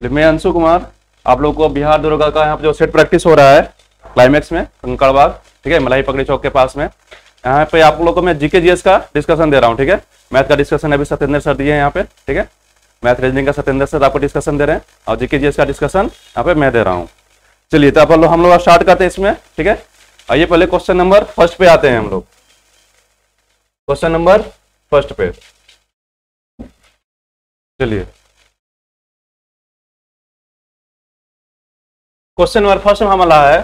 मैं अंशु कुमार, आप लोगों को बिहार दरोगा का यहाँ पे जो सेट प्रैक्टिस हो रहा है क्लाइमेक्स में कंकड़बाग, ठीक है, मलाई पकड़ी चौक के पास में। यहाँ पे आप लोगों को मैं जीके जीएस का डिस्कशन दे रहा हूँ, ठीक है। मैथ का डिस्कशन अभी सत्येंद्र सर दिए हैं यहाँ पे, ठीक है। मैथ रीजनिंग का सत्येंद्र सर आपको डिस्कशन दे रहे हैं और जीके जीएस का डिस्कशन यहाँ पे मैं दे रहा हूँ। चलिए तो हम लोग स्टार्ट करते हैं इसमें, ठीक है। आइए पहले क्वेश्चन नंबर फर्स्ट पे आते हैं हम लोग। क्वेश्चन नंबर फर्स्ट पे चलिए। क्वेश्चन नंबर फर्स्ट में हमारा है,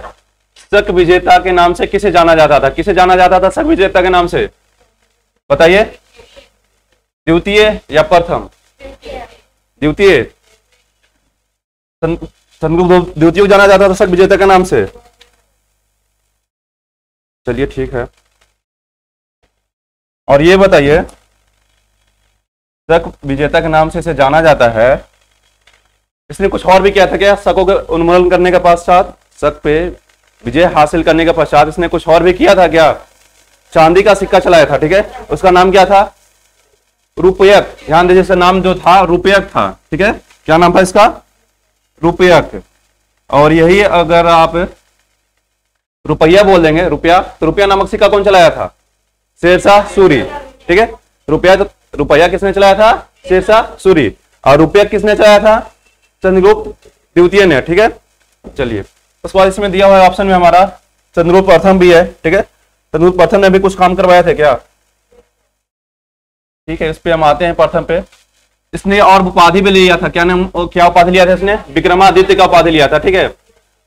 शक विजेता के नाम से किसे जाना जाता था? किसे जाना जाता था शक विजेता के नाम से? बताइए, द्वितीय या प्रथम? द्वितीय। चंद्रगुप्त द्वितीय को जाना जाता था शक विजेता के नाम से। चलिए ठीक है। और ये बताइए, शक विजेता के नाम से इसे जाना जाता है, इसने कुछ और भी किया था क्या? शकों का उन्मूलन करने के पश्चात, शक पे विजय हासिल करने के पश्चात इसने कुछ और भी किया था क्या? चांदी का सिक्का चलाया था, ठीक है। उसका नाम क्या था? रुपयक। ध्यान दीजिए, इसका नाम जो था रुपयक था, ठीक है। क्या नाम था इसका? रुपयक। और यही अगर आप रुपया बोल देंगे, रुपया, तो रुपया नामक सिक्का कौन चलाया था? शेरशाह सूरी, ठीक है। रुपया किसने चलाया था? शेरशाह सूरी। और रुपयक किसने चलाया था? चंद्रगुप्त द्वितीय ने, ठीक है। चलिए, उसके बाद इसमें दिया हुआ है ऑप्शन में हमारा चंद्रगुप्त प्रथम भी है, ठीक है। चंद्रगुप्त प्रथम ने भी कुछ काम करवाया थे क्या? ठीक है, इस पे हम आते हैं प्रथम पे। इसने और उपाधि भी लिया था, क्या नाम, क्या उपाधि लिया था इसने? विक्रमादित्य का उपाधि लिया था, ठीक है।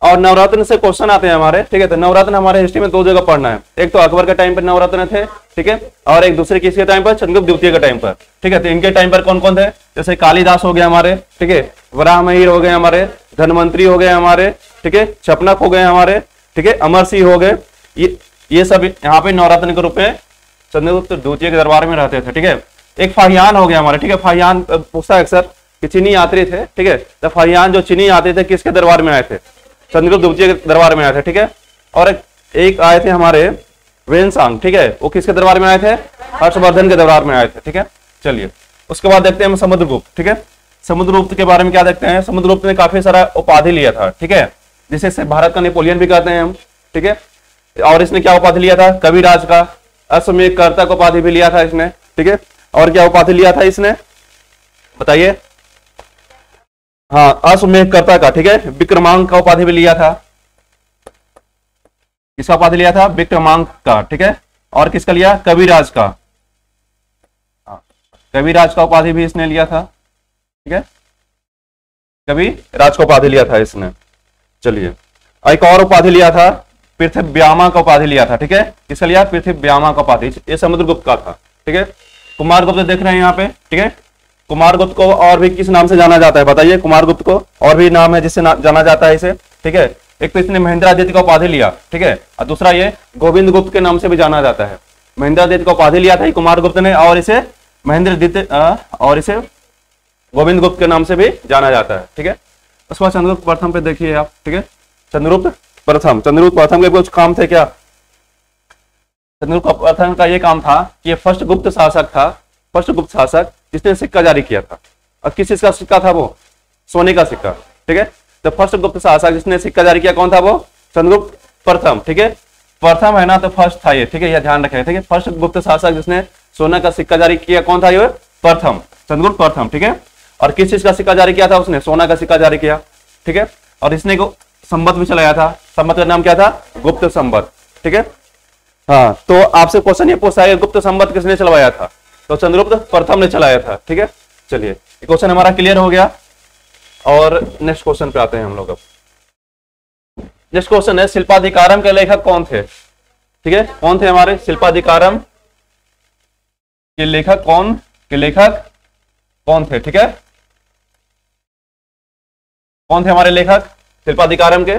और नवरत्न से क्वेश्चन आते हैं हमारे, ठीक है। तो नवरत्न हमारे हिस्ट्री में दो जगह पढ़ना है, एक तो अकबर के टाइम पर नवरत्न थे, ठीक है, और एक दूसरे किसके टाइम पर? चंद्रगुप्त द्वितीय के टाइम पर, ठीक है। तो इनके टाइम पर कौन कौन थे? जैसे कालिदास हो गए हमारे, ठीक है, वराहमिहिर हो गए हमारे, धनवंतरी हो गए हमारे, ठीक है, छपनक हो गए हमारे, ठीक है, अमर सिंह हो गए। ये सब यहाँ पे नवरत्न के रूप में चंद्रगुप्त द्वितीय के दरबार में रहते थे, ठीक है। एक फाहियान हो गया हमारे, ठीक है। फाहियान पूछता है अक्सर कि चीनी यात्री थे, ठीक है। तो फाहियान जो चीनी यात्री थे किसके दरबार में आए थे? चंद्रगुप्त द्वितीय के दरबार में आए थे, ठीक है। और एक आए थे हमारे वेनसांग, ठीक है, वो किसके दरबार में आए थे? हर्षवर्धन के दरबार में आए थे, ठीक है। चलिए, उसके बाद देखते हैं हम समुद्रगुप्त, ठीक है। समुद्रगुप्त के बारे में क्या देखते हैं? समुद्रगुप्त ने काफी सारा उपाधि लिया था, ठीक है, जिसे भारत का नेपोलियन भी कहते हैं हम, ठीक है। और इसने क्या उपाधि लिया था? कविराज का, अश्वमेध कर्ता का उपाधि भी लिया था इसने, ठीक है। और क्या उपाधि लिया था इसने? बताइए। हाँ, अश्वमेध का, ठीक है। विक्रमांक का उपाधि भी लिया था। किसका उपाधि लिया था? विक्रमांक का, ठीक है। और किसका लिया? कविराज का। कविराज का उपाधि भी इसने लिया था, ठीक है। कविराज का उपाधि लिया था इसने। चलिए, एक और उपाधि लिया था, पृथ्व्यामा का उपाधि लिया था, ठीक है। किसका लिया? पृथ्व्यामा का उपाधि, ये समुद्रगुप्त का था, ठीक है। कुमारगुप्त देख रहे हैं यहाँ पे, ठीक है। कुमारगुप्त को और भी किस नाम से जाना जाता है? बताइए। कुमारगुप्त को और भी नाम है जिससे जाना जाता है इसे, ठीक है। एक तो इसने महेंद्रादित्य का उपाधि लिया, ठीक है, और दूसरा ये गोविंद गुप्त के नाम से भी जाना जाता है। महेंद्रादित्य का उपाधि लिया था कुमारगुप्त ने, और इसे महेंद्रदित्य और इसे गोविंद गुप्त के नाम से भी जाना जाता है, ठीक है। उसके बाद चंद्रगुप्त प्रथम पे देखिए आप, ठीक है। चंद्रगुप्त प्रथम के कुछ काम थे क्या? चंद्रगुप्त प्रथम का ये काम था कि ये फर्स्ट गुप्त शासक था, फर्स्ट गुप्त शासक जिसने सिक्का जारी किया था। और किस चीज का सिक्का था वो? सोने का सिक्का, ठीक है। तो फर्स्ट गुप्त शासक जिसने सिक्का जारी किया कौन था वो? चंद्रगुप्त प्रथम, ठीक है। प्रथम है ना, तो फर्स्ट था ये, ठीक है, यह ध्यान रखें, ठीक है। फर्स्ट गुप्त शासक जिसने सोना का सिक्का जारी किया कौन था? ये प्रथम, चंद्रगुप्त प्रथम, ठीक है। और किस चीज का सिक्का जारी किया था उसने? सोना का सिक्का जारी किया, ठीक है। और इसने को संवत भी चलाया था, संवत का नाम क्या था? गुप्त संवत, ठीक है। हाँ, तो आपसे क्वेश्चन ये पूछा है गुप्त संवत किसने चलवाया था? तो चंद्रगुप्त प्रथम ने चलाया था, ठीक है। चलिए, क्वेश्चन हमारा क्लियर हो गया। और नेक्स्ट क्वेश्चन पे आते हैं हम लोग। अब नेक्स्ट क्वेश्चन है, शिल्पाधिकारम के लेखक कौन थे? ठीक है, कौन थे हमारे शिल्पाधिकारम के लेखक? कौन थे? ठीक है, कौन थे हमारे लेखक शिल्पाधिकारम के?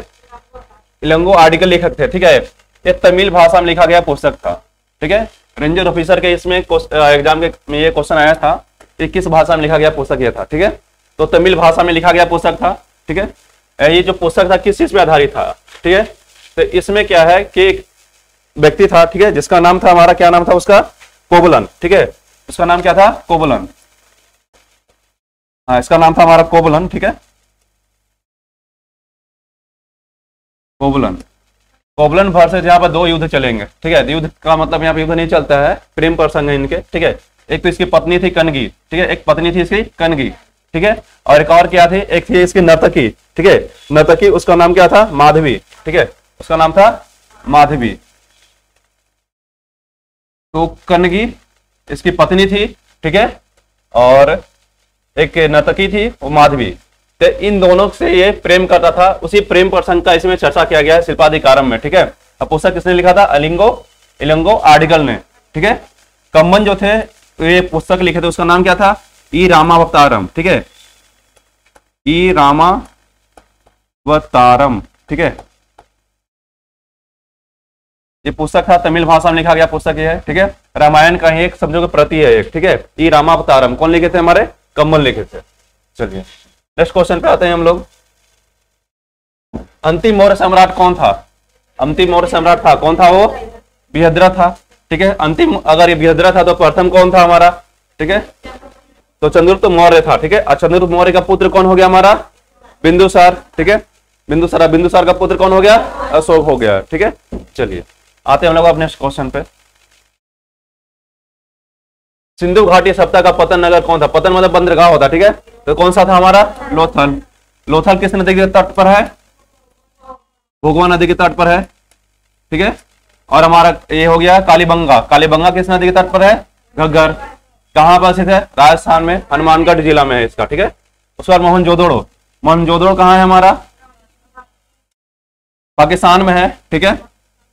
इलंगो आर्टिकल लेखक थे, ठीक है। ये तमिल भाषा में लिखा गया पुस्तक था, ठीक है। रेंजर ऑफिसर के इसमें एग्जाम के में ये क्वेश्चन आया था कि किस भाषा में लिखा गया पुस्तक ये था, ठीक है। तो तमिल भाषा में लिखा गया पुस्तक था, ठीक है। ये जो पुस्तक था किस चीज में आधारित था? ठीक है, तो इसमें क्या है कि एक व्यक्ति था, ठीक है, जिसका नाम था हमारा, क्या नाम था उसका? कोवलन, ठीक है। उसका नाम क्या था? कोवलन। हाँ, इसका नाम था हमारा कोवलन, ठीक है। कोवलन, कोवलन वर्सेस यहाँ पर दो युद्ध चलेंगे, ठीक है। युद्ध का मतलब यहाँ पे युद्ध नहीं चलता है, प्रेम प्रसंग है इनके, ठीक है। एक तो इसकी पत्नी थी कनगी, ठीक है, एक पत्नी थी इसकी कनगी, ठीक है। और एक और क्या थी, एक थी इसकी नर्तकी, ठीक है, नर्तकी, उसका नाम क्या था, माधवी, ठीक है, उसका नाम था माधवी। तो कनगी इसकी पत्नी थी, ठीक है, और एक नर्तकी थी वो माधवी। तो इन दोनों से ये प्रेम करता था, उसी प्रेम प्रसंग का इसमें चर्चा किया गया है शिल्पाधिकारम में, ठीक है। अब पुस्तक किसने लिखा था, इलंगो आर्टिकल ने, ठीक है। कम्बन जो थे ये पुस्तक लिखे थे, उसका नाम क्या था, ई रामावतारम, ठीक है, ई रामावतारम, ठीक है। ये पुस्तक था, तमिल भाषा में लिखा गया पुस्तक ये है, ठीक है। रामायण का ही एक समझो कि प्रति है एक, ठीक है। ई रामावतारम कौन लिखे थे, हमारे कम्बन लिखे थे। चलिए नेक्स्ट क्वेश्चन पे आते हैं हम लोग। अंतिम मौर्य सम्राट कौन था, अंतिम मौर्य सम्राट था, कौन था वो, बृहद्रथ था, ठीक है। अंतिम अगर ये बृहद्रथ था तो प्रथम कौन था हमारा, ठीक है, तो चंद्रगुप्त मौर्य था, ठीक है। और चंद्रगुप्त मौर्य का पुत्र कौन हो गया हमारा, बिंदुसार, ठीक है, बिंदुसार। बिंदुसार का पुत्र कौन हो गया, अशोक हो गया, ठीक है। चलिए आते हैं हम लोग अपने क्वेश्चन पे। सिंधु घाटी सभ्यता का पतन नगर कौन था, पतन मतलब बंदरगाह होता, ठीक है, तो कौन सा था हमारा, लोथल। लोथल किस नदी के तट पर है, भोगवा नदी के तट पर है, ठीक है। और हमारा ये हो गया कालीबंगा, कालीबंगा किस नदी के तट पर है, घग्गर। कहां पर स्थित है, राजस्थान में, हनुमानगढ़ जिला में है इसका, ठीक है। उसके बाद मोहनजोदड़ो, मोहनजोदड़ो कहां है हमारा, पाकिस्तान में है, ठीक है।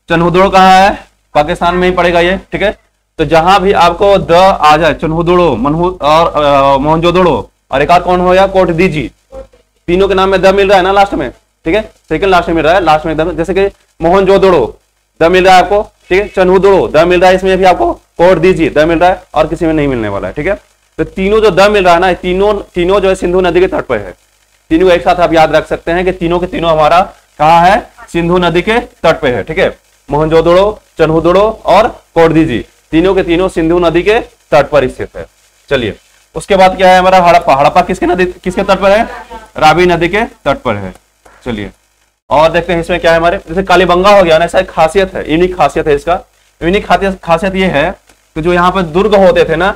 चन्हुदड़ो कहां है, पाकिस्तान में ही पड़ेगा ये, ठीक है। तो जहां भी आपको द आ जाए, चन्हुदड़ो, और मोहनजोदड़ो, और एक और कौन हो गया, कोटदीजी, तीनों के नाम में द मिल रहा है ना लास्ट में, ठीक है, सेकंड लास्ट में मिल रहा है, लास्ट में द, जैसे कि मोहनजोदड़ो द मिल रहा है आपको, ठीक है, चन्हुदड़ो द मिल रहा है, इसमें भी आपको कोटदीजी द मिल रहा है, और किसी में नहीं मिलने वाला है, ठीक है। तो तीनों जो द मिल रहा है ना, तीनों जो है सिंधु नदी के तट पर है, तीनों एक साथ आप याद रख सकते हैं कि तीनों के तीनों हमारा कहाँ है, सिंधु नदी के तट पे है, ठीक है। मोहनजोदड़ो, चन्हुदड़ो और कोटदीजी, तीनों के तीनों सिंधु नदी के तट पर स्थित है। चलिए उसके बाद क्या है हमारा, हड़प्पा। हड़प्पा किसके नदी, किसके तट पर है, रावी नदी के तट पर है। चलिए और देखते हैं इसमें क्या है हमारे, जैसे कालीबंगा हो गया ना, ऐसा एक खासियत है, यूनिक खासियत है इसका। यूनिक खासियत ये है कि जो यहाँ पर दुर्ग होते थे ना,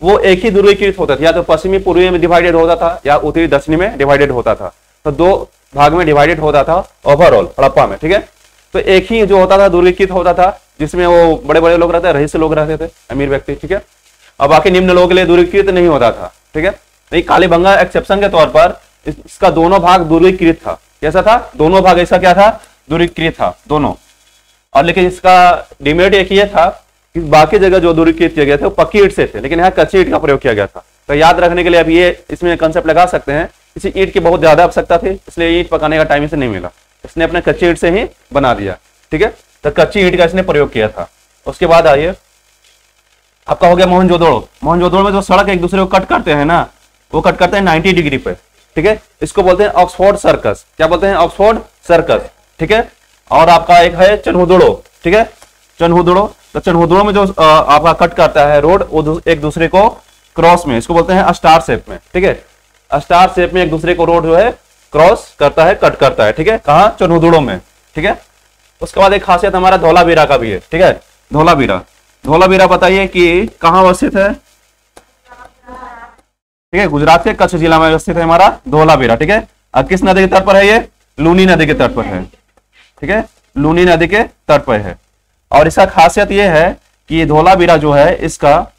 वो एक ही दुर्गीकृत होता था, या तो पश्चिमी पूर्वी में डिवाइडेड होता था या उत्तरी दक्षिणी में डिवाइडेड होता था, तो दो भाग में डिवाइडेड होता था ओवरऑल हड़प्पा में, ठीक है। तो एक ही जो होता था दुर्गीकृत होता था, जिसमें वो बड़े बड़े लोग रहते, रईस लोग रहते थे, अमीर व्यक्ति, ठीक है। और बाकी निम्न लोगों के लिए दुर्गीकृत नहीं होता था, ठीक है। नहीं, कालीबंगा एक्सेप्शन के तौर पर इसका दोनों भाग दुर्गीकृत था। कैसा था, दोनों भाग इसका क्या था, दुर्गीकृत था दोनों। और लेकिन इसका डिमेरिट एक ये था कि बाकी जगह जो दुर्गीकृत किए गए थे वो पक्की ईंट से थे, लेकिन यहाँ कच्ची ईंट का प्रयोग किया गया था। तो याद रखने के लिए अब ये इसमें कंसेप्ट लगा सकते हैं, इसी ईंट की बहुत ज्यादा आवश्यकता थी, इसलिए ईंट पकाने का टाइम इसे नहीं मिला, इसने अपने कच्ची ईंट से ही बना दिया, ठीक है। तो कच्ची ईंट का इसने प्रयोग किया था। उसके बाद आइए आपका हो गया मोहनजोदड़ो। मोहनजोदड़ो में जो सड़क एक दूसरे को कट करते हैं ना, वो कट करते हैं 90 डिग्री पे, ठीक है। इसको बोलते हैं ऑक्सफोर्ड सर्कस। क्या बोलते हैं, ऑक्सफोर्ड सर्कस, ठीक है। और आपका एक है चन्हुदड़ो, ठीक है, चन्हुदड़ो। तो चन्हुदड़ो में जो आपका कट करता है रोड, वो एक दूसरे को क्रॉस में, इसको बोलते हैं स्टार शेप में, ठीक है। स्टार शेप में एक दूसरे को रोड जो है क्रॉस करता है, कट करता है, ठीक है, कहाँ, चन्हुदड़ो में, ठीक है। उसके बाद एक खासियत हमारा धौलावीरा का भी है, ठीक है। धौलावीरा, धौलावीरा बताइए कि कहाँ अवस्थित है, ठीक है, गुजरात के कच्छ जिला में अवस्थित है हमारा धौलावीरा, ठीक है। और किस नदी के तट पर है ये, लूनी नदी के तट पर है, ठीक है, लूनी नदी के तट पर है। और इसका खासियत ये है कि धौलावीरा जो है इसका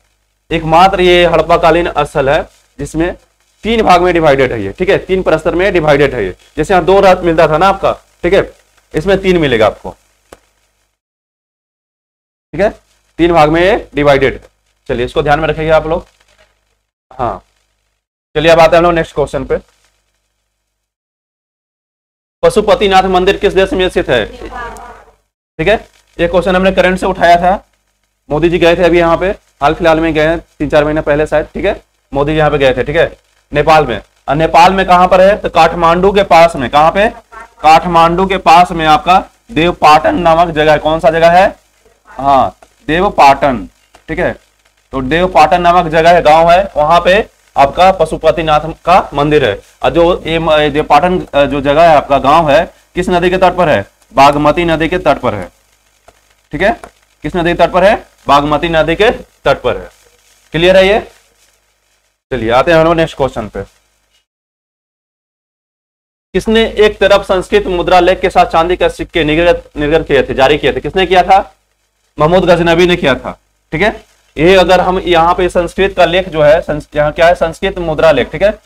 एकमात्र ये हड़प्पाकालीन स्थल है जिसमें 3 भाग में डिवाइडेड है ये, ठीक है, 3 प्रस्तर में डिवाइडेड है ये। जैसे यहाँ 2 रात मिलता था ना आपका, ठीक है, इसमें 3 मिलेगा आपको, ठीक है, 3 भाग में डिवाइडेड। चलिए इसको ध्यान में रखिएगा आप लोग। हाँ चलिए अब आते हैं हम लोग नेक्स्ट क्वेश्चन पे। पशुपतिनाथ मंदिर किस देश में स्थित है, ठीक है। ये क्वेश्चन हमने करंट से उठाया था, मोदी जी गए थे अभी यहाँ पे, हाल फिलहाल में गए हैं 3-4 महीने पहले शायद, ठीक है। मोदी जी यहाँ पे गए थे, ठीक है, नेपाल में। और नेपाल में कहां पर है, तो काठमांडू के पास में, कहां पे, काठमांडू के पास में आपका देवपाटन नामक जगह है। कौन सा जगह है, हाँ देवपाटन, ठीक है। तो देवपाटन नामक जगह है, गांव है, वहां पे आपका पशुपतिनाथ का मंदिर है। और जो ये देवपाटन जो जगह है आपका गांव है, किस नदी के तट पर है, बागमती नदी के तट पर है। ठीक है, किस नदी के तट पर है? बागमती नदी के तट पर है। क्लियर है ये? चलिए आते हैं हम नेक्स्ट क्वेश्चन पे। किसने एक तरफ संस्कृत मुद्रा लेख के साथ चांदी के सिक्के निर्गत किए थे, जारी किए थे? किसने किया था? महमूद गजनबी ने किया था। ठीक है, ये अगर हम यहाँ पे संस्कृत का लेख जो है, यहाँ क्या है? संस्कृत मुद्रा लेख। ठीक है,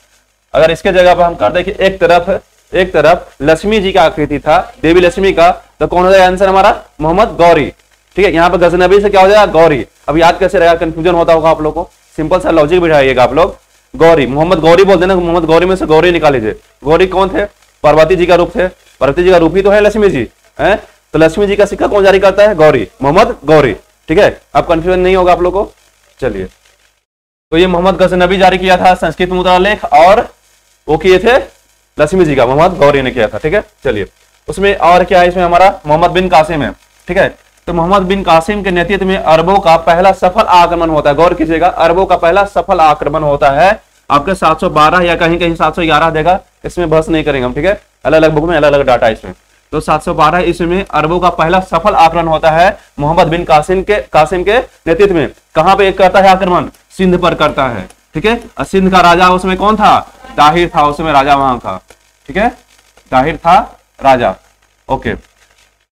अगर इसके जगह पर हम कर दें कि एक तरफ लक्ष्मी जी का आकृति था, देवी लक्ष्मी का, तो कौन हो जाएगा आंसर हमारा? मोहम्मद गौरी। ठीक है, यहाँ पर गजनबी से क्या हो जाएगा? गौरी। अब याद कैसे रहेगा? कंफ्यूजन होता होगा आप लोग को, सिंपल सा लॉजिक बिठाइएगा आप लोग। गौरी, मोहम्मद गौरी बोल देना, मोहम्मद गौरी में से गौरी निकाल लीजिए। गौरी कौन थे? पार्वती जी का रूप थे। पार्वती जी का रूप ही तो है लक्ष्मी जी, है? तो लक्ष्मी जी का सिक्का कौन जारी करता है? गौरी, मोहम्मद गौरी। ठीक है, अब कंफ्यूजन नहीं होगा आप लोग को। चलिए, तो ये मोहम्मद गजनबी जारी किया था संस्कृत मुद्रा लेख, और वो किए थे लक्ष्मी जी का, मोहम्मद गौरी ने किया था। ठीक है, चलिए उसमें और क्या है? इसमें हमारा मोहम्मद बिन कासिम है। ठीक है, तो मोहम्मद बिन कासिम के नेतृत्व में अरबों का पहला सफल आक्रमण होता है। गौर कीजिएगा, अरबों का पहला सफल आक्रमण होता है। आपके 712 या कहीं कहीं 711 देगा, इसमें बहस नहीं करेंगे हम। ठीक है, अलग अलग बुक में अलग अलग डाटा इसमें। तो 712 इसमें अरबों का पहला सफल आक्रमण होता है मोहम्मद बिन कासिम के नेतृत्व में। कहां पे करता है आक्रमण? सिंध पर करता है। ठीक है, और सिंध का राजा उसमें कौन था? ताहिर था उसमें राजा वहां का। ठीक है, ताहिर था राजा। ओके,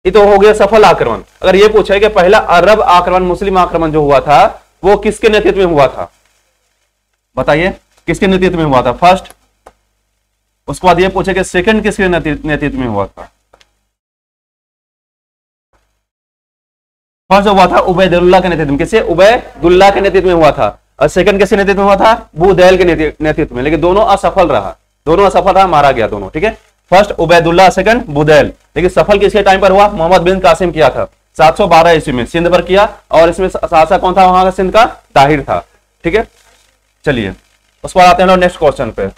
ये तो हो गया सफल आक्रमण। अगर ये पूछे कि पहला अरब आक्रमण, मुस्लिम आक्रमण जो हुआ था, वो किसके नेतृत्व में हुआ था? बताइए, किसके नेतृत्व में हुआ था? फर्स्ट। उसके बाद ये पूछे कि सेकंड किसके नेतृत्व में हुआ था? फर्स्ट जो हुआ था उबैदुल्लाह के नेतृत्व में। किससे? उबैदुल्लाह के नेतृत्व में हुआ था। और सेकंड किसके नेतृत्व में हुआ था? बुदैल के नेतृत्व में। लेकिन दोनों असफल रहा, मारा गया दोनों। ठीक है, फर्स्ट उबैदुल्लाह, सेकंड बुदैल। लेकिन सफल किसके टाइम पर हुआ? मोहम्मद बिन कासिम किया था 712 ईस्वी में, सिंध पर किया। और इसमें शासक कौन था वहां का? सिंध का ताहिर था। ठीक है, चलिए उस पर आते हैं नेक्स्ट क्वेश्चन पे।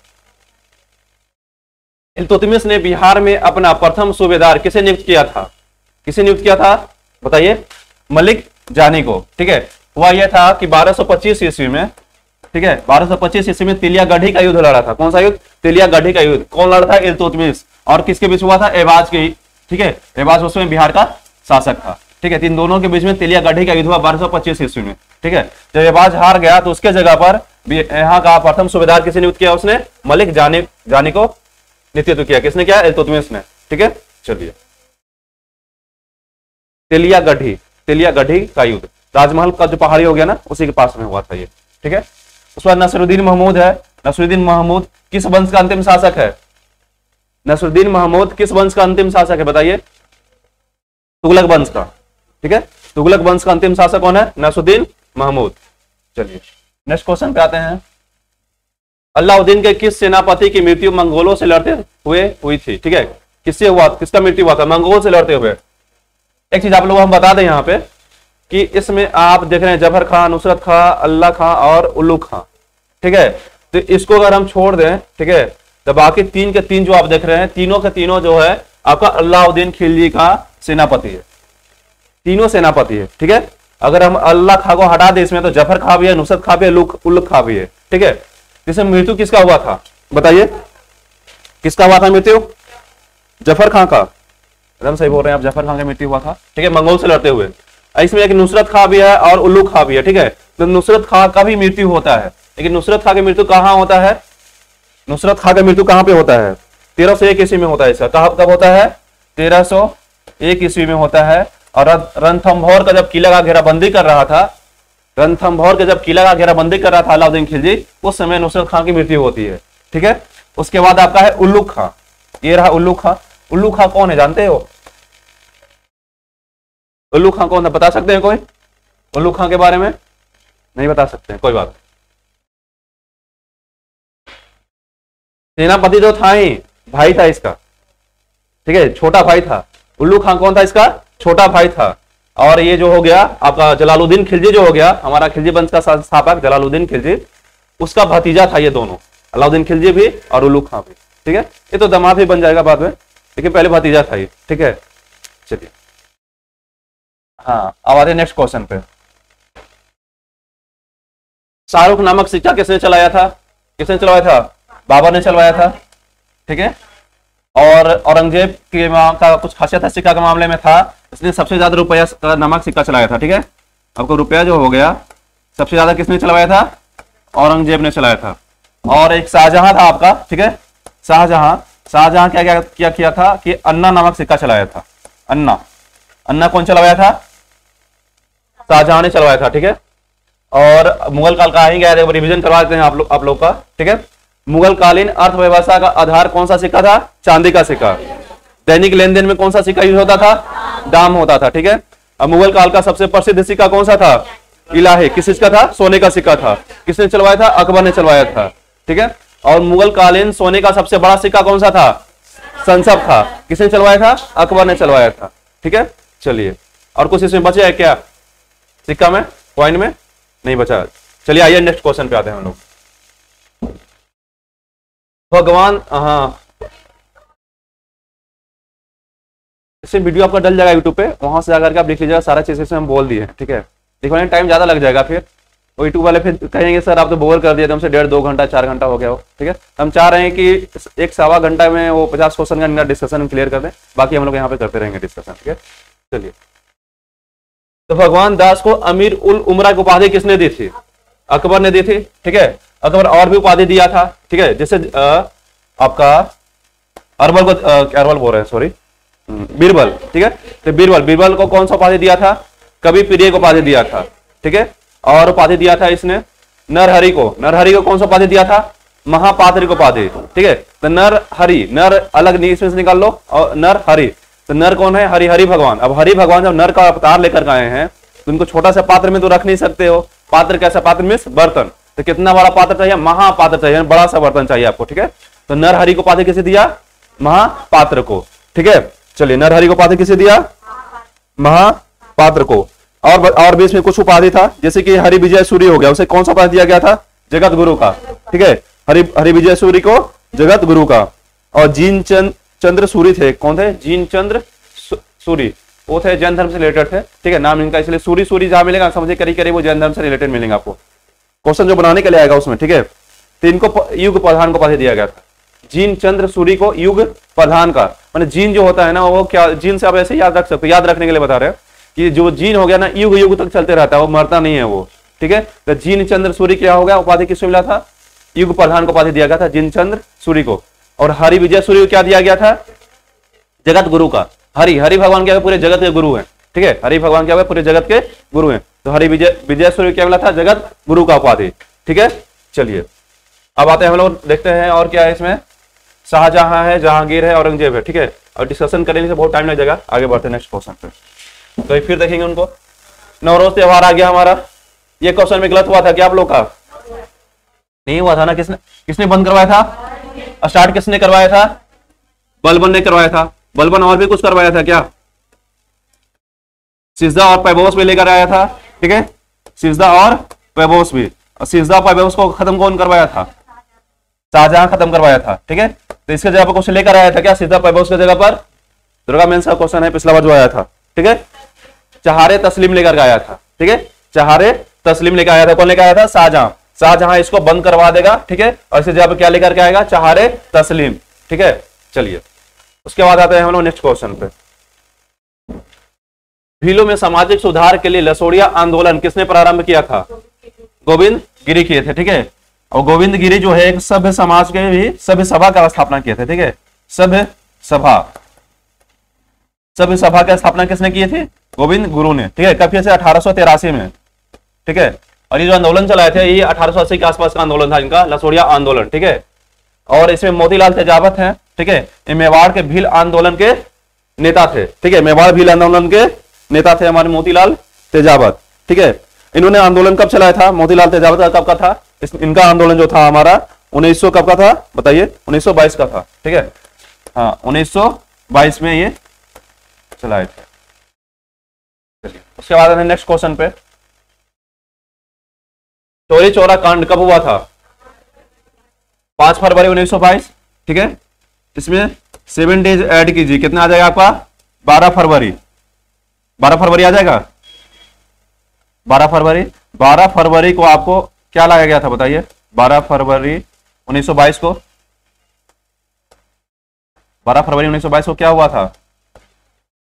इल्तुतमिश ने बिहार में अपना प्रथम सूबेदार किसे नियुक्त किया था? किसे नियुक्त किया था? बताइए। मलिक जानी को। ठीक है, हुआ यह था कि 1225 ईस्वी में, ठीक है, 1225 ईस्वी में तिलिया गढ़ी का युद्ध लड़ा था। कौन सा युद्ध? तिलिया गढ़ी का युद्ध। कौन लड़ा था? इल्तुतमिश। और किसके बीच हुआ था? ऐबाज के। ठीक है, ऐबाज उसमें बिहार का शासक था। ठीक है, इन दोनों के बीच में तिलिया गढ़ी का युद्ध हुआ 1225 ईस्वी में। ठीक है, जब ऐबाज हार गया तो उसके जगह पर यहाँ का प्रथम सूबेदार किसे नियुक्त किया? उसने मलिक जानी को नेतृत्व किया। किसने किया? इल्तुतमिश ने। ठीक है, चलिए तिलिया गढ़ी का युद्ध, राजमहल का जो पहाड़ी हो गया ना, उसी के पास में हुआ था ये। ठीक है, उस पर नसरुद्दीन महमूद है। नसरुद्दीन महमूद किस वंश का अंतिम शासक है? नसरुद्दीन महमूद किस वंश का अंतिम शासक है? बताइए। तुगलक वंश का। ठीक है, तुगलक वंश का अंतिम शासक कौन है? नसरुद्दीन महमूद। चलिए नेक्स्ट क्वेश्चन पे आते हैं। अलाउद्दीन के किस सेनापति की मृत्यु मंगोलों से लड़ते हुए हुई थी? ठीक है, किससे हुआ? किसका मृत्यु हुआ था? मंगोल से लड़ते हुए। एक चीज आप लोग हम बता दें यहाँ पे कि इसमें आप देख रहे हैं जफर खां, नुसरत खां, अल्लाह खां और उल्लू खां। ठीक है, तो इसको अगर हम छोड़ दें, ठीक है, तो बाकी तीन के तीन जो आप देख रहे हैं, तीनों के तीनों जो है आपका अलाउद्दीन खिलजी का सेनापति है। तीनों सेनापति है। ठीक है, अगर हम अल्लाह खां को हटा दें इसमें, तो जफर खां भी है, नुसरत खां भी है, उल्लू खां भी है। ठीक है, इसमें मृत्यु किसका हुआ था? बताइए, किसका हुआ था मृत्यु? जफर खां का। एकदम सही बोल रहे हैं आप, जफर खां का मृत्यु हुआ था। ठीक है, मंगोल से लड़ते हुए। इसमें एक नुसरत खां भी है और उल्लू खां भी है। ठीक है, तो नुसरत खां का भी मृत्यु होता है। लेकिन नुसरत खां की मृत्यु कहां होता है? नुसरत खां का मृत्यु कहां पे होता है? 1301 ईस्वी में होता है। इसका कब होता है? 1301 ईस्वी में होता है। और रणथंभौर का जब किला का घेराबंदी कर रहा था, रणथंभौर के जब किला का घेराबंदी कर रहा था अलाउद्दीन खिलजी, उस समय नुसरत खां की मृत्यु होती है। ठीक है, उसके बाद आपका है उल्लू खां। ये रहा उल्लू खां। उल्लू खां कौन है जानते हो? उल्लू खां कौन था? बता सकते हैं कोई? उल्लू खां के बारे में नहीं बता सकते हैं, कोई बात। सेनापति तो था ही, भाई था इसका। ठीक है, छोटा भाई था। उल्लू खां कौन था? इसका छोटा भाई था। और ये जो हो गया आपका जलालुद्दीन खिलजी जो हो गया, हमारा खिलजी वंश का संस्थापक जलालुद्दीन खिलजी, उसका भतीजा था ये दोनों, अलाउद्दीन खिलजी भी और उल्लू खां भी। ठीक है, ये तो दामाद भी बन जाएगा बाद में, लेकिन पहले भतीजा था ये। ठीक है, चलिए हाँ, अब आते नेक्स्ट क्वेश्चन पे। शाहरुख नामक सिक्का किसने चलाया था? किसने चलवाया था? बाबर ने चलवाया था। ठीक है, और औरंगजेब के का कुछ खासियत है सिक्का के मामले में था, इसने सबसे ज्यादा रुपया नमक सिक्का चलाया था। ठीक है, आपको रुपया जो हो गया सबसे ज्यादा किसने चलवाया था? औरंगजेब ने चलाया था। और एक शाहजहां था आपका, ठीक है, शाहजहां क्या किया था कि अन्ना नामक सिक्का चलाया था। अन्ना कौन चलवाया था? शाहजहां ने चलवाया था। ठीक है, और मुगल काल का ही गया थे, रिवीजन करवा देते हैं आप लोग का। ठीक है, मुगल कालीन अर्थव्यवस्था का आधार कौन सा सिक्का था? चांदी का सिक्का। दैनिक लेन देन में कौन सा सिक्का यूज होता था? दाम होता था। ठीक है, अब मुगल काल का सबसे प्रसिद्ध सिक्का कौन सा था? इलाही। किस चीज का था? सोने का सिक्का था। किसने चलवाया था? अकबर ने चलवाया था। ठीक है, और मुगल कालीन सोने का सबसे बड़ा सिक्का कौन सा था? संसब था। किसने चलवाया था? अकबर ने चलवाया था। ठीक है, चलिए, और कुछ इसमें बचे है क्या सिक्का में, कॉइन में? नहीं बचा। चलिए आइए नेक्स्ट क्वेश्चन पे आते हैं हम लोग। भगवान, हाँ, इससे वीडियो आपका डल जाएगा यूट्यूब पे, वहां से जाकर के आप लिख लीजिएगा सारा चीजें इसमें हम बोल दिए। ठीक है, लिखवाने में टाइम ज्यादा लग जाएगा, फिर वो यूट्यूब वाले फिर कहेंगे सर आप तो बोर कर दिए, तुमसे 1.5-2 घंटा 4 घंटा हो गया हो। ठीक है, हम चाह रहे हैं कि 1-1.25 घंटा में वो 50 क्वेश्चन का डिस्कशन क्लियर कर दें, बाकी हम लोग यहाँ पे करते रहेंगे डिस्कशन। ठीक है, चलिए, तो भगवान दास को अमीर उल उमरा की उपाधि किसने दी थी? अकबर ने दी थी। ठीक है, अकबर और भी उपाधि दिया था। ठीक है, जैसे आपका अरबल को अरबल बोल रहे हैं, सॉरी, बीरबल। ठीक है, तो बीरबल को कौन सा उपाधि दिया था? कवि प्रिय को उपाधि दिया था। ठीक है, और उपाधि दिया था इसने नरहरि को कौन सा उपाधि दिया था? महापात्र को उपाधि। ठीक है, तो नरहरि, नर अलग इसमें से निकाल लो, और नरहरि, तो नर कौन है? हरि भगवान। अब हरि भगवान जब नर का अवतार लेकर आए हैं तो उनको छोटा सा पात्र में तो रख नहीं सकते हो। पात्र कैसा? पात्र मीन्स बर्तन। तो कितना बड़ा पात्र चाहिए? महापात्र चाहिए, बड़ा सा बर्तन चाहिए आपको। ठीक है, तो नरहरि को उपाधि किसे दिया? महापात्र को। ठीक है, चलिए, नरहरि को उपाधि किसे दिया? महापात्र को। और भी इसमें कुछ उपाधि था, जैसे कि हरि विजय सूरी हो गया, उसे कौन सा उपाधि दिया गया था? जगत गुरु का। ठीक है, हरि विजय सूरी को जगत गुरु का। और जीन चंद्र सूरी थे, कौन थे? जीन चंद्र सूरी, वो थे जैन धर्म से रिलेटेड थे। ठीक है, नाम इनका इसलिए सूरी जहां मिलेगा समझिए करीब करीब वो जैन धर्म से रिलेटेड मिलेंगे आपको, क्वेश्चन जो बनाने के लिए आएगा उसमें। ठीक है, तो इनको युग प्रधान को उपाधि दिया गया था। जीन चंद्र सूरी को युग प्रधान का, मैंने जीन जो होता है ना, वो क्या जीन से आप ऐसे याद रख सकते हो, याद रखने के लिए बता रहे हैं कि जो जीन हो गया ना, युग युग तक चलते रहता है, वो मरता नहीं है वो। ठीक है, तो जीन चंद्र सूरी क्या हो गया? उपाधि किसको मिला था? युग प्रधान को उपाधि दिया गया था, जीन चंद्र सूरी को। और हरि विजय सूरी को क्या दिया गया था? जगत गुरु का। हरि भगवान क्या है? पूरे जगत के गुरु हैं। ठीक है, हरि भगवान क्या है? पूरे जगत के गुरु हैं। तो हरि विजय सूरी क्या मिला था? जगत गुरु का उपाधि। ठीक है, चलिए, अब आते हैं हम लोग, देखते हैं और क्या है इसमें। शाहजहां है, जहांगीर है, औरंगजेब है। ठीक है, और डिस्कशन करने से बहुत टाइम लग जाएगा, आगे बढ़ते हैं नेक्स्ट क्वेश्चन पे। तो फिर देखेंगे उनको। नवरोज त्योहार आ गया हमारा, ये क्वेश्चन में गलत हुआ था क्या आप लोग का? नहीं हुआ था ना? किसने बंद करवाया था? स्टार्ट किसने करवाया था? बलबन ने करवाया था। बलबन और भी कुछ करवाया था क्या? सिजदा और पैबोस भी लेकर आया था। ठीक है, सिजदा और पैबोस भी। और सिजदा और पैबोस को खत्म कौन करवाया था? शाहजहां खत्म करवाया था। ठीक है, तो इसके जगह पर क्वेश्चन लेकर आया था क्या? सिजदा पैबोस की जगह पर दुर्गा मेंस का क्वेश्चन है पिछला बार जो आया था। ठीक है, चहारे तस्लीम लेकर आया था। ठीक है, चहारे तस्लीम लेकर आया था। कौन लेकर आया था? शाहजहां इसको बंद करवा देगा। ठीक है, और इसके जगह पर क्या लेकर के आएगा? चहारे तस्लीम। ठीक है, चलिए, उसके बाद आते हैं हम लोग नेक्स्ट क्वेश्चन पे। भीलों में सामाजिक सुधार के लिए लसोड़िया आंदोलन किसने प्रारंभ किया था? गोविंद गिरी किए थे। ठीक है, और गोविंद गिरी जो है एक सभ्य समाज के भी सभ्य सभा का स्थापना किए थे। ठीक है, सभ्य सभा की स्थापना किसने की थी? गोविंद गुरु ने। ठीक है, कब किया? 1883 में। ठीक है, और ये जो आंदोलन चलाए थे ये 1880 के आसपास का आंदोलन था इनका, लसोड़िया आंदोलन। ठीक है, और इसमें मोतीलाल तेजावत है। ठीक है, ये मेवाड़ के भील आंदोलन के नेता थे। ठीक है, मेवाड़ भील आंदोलन के नेता थे हमारे मोतीलाल तेजावत। ठीक है, इन्होंने आंदोलन कब चलाया था? मोतीलाल तेजावत का कब का था? इनका आंदोलन जो था हमारा 1900 कब का था बताइए? 1922 का था। ठीक है, हाँ, 1922 में ये चलाए थे। उसके बाद नेक्स्ट क्वेश्चन पे, चोरी चौरा कांड कब हुआ था? 5 फरवरी 1922। ठीक है, इसमें 7 डेज ऐड कीजिए, कितना आ जाएगा आपका? 12 फरवरी। 12 फरवरी आ जाएगा। 12 फरवरी को आपको क्या लाया गया था बताइए? 12 फरवरी 1922 को 12 फरवरी 1922 को क्या हुआ था?